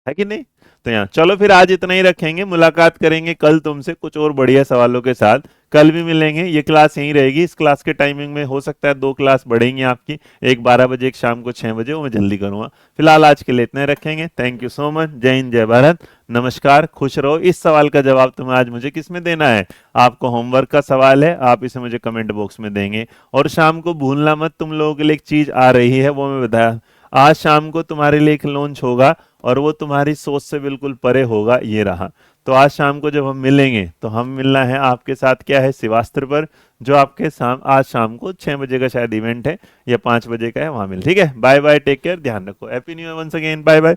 है कि नहीं। तो यहाँ चलो फिर आज इतना ही रखेंगे, मुलाकात करेंगे कल तुमसे कुछ और बढ़िया सवालों के साथ। कल भी मिलेंगे, ये क्लास यहीं रहेगी। इस क्लास के टाइमिंग में हो सकता है 2 क्लास बढ़ेंगी आपकी, एक 12 बजे एक शाम को 6 बजे, वो मैं जल्दी करूंगा। फिलहाल आज के लिए इतना ही रखेंगे। थैंक यू सो मच, जय हिंद जय भारत, नमस्कार, खुश रहो। इस सवाल का जवाब तुम्हें आज मुझे किस में देना है, आपको होमवर्क का सवाल है, आप इसे मुझे कमेंट बॉक्स में देंगे। और शाम को भूलना मत, तुम लोगों के लिए एक चीज आ रही है वो मैं बताया, आज शाम को तुम्हारे लिए एक लॉन्च होगा और वो तुम्हारी सोच से बिल्कुल परे होगा, ये रहा। तो आज शाम को जब हम मिलेंगे तो हम मिलना है आपके साथ क्या है, शिवास्त्र पर, जो आपके आज शाम को 6 बजे का शायद इवेंट है या 5 बजे का है, वहां मिल। ठीक है, बाय बाय, टेक केयर, ध्यान रखो, happy new year once again, bye bye.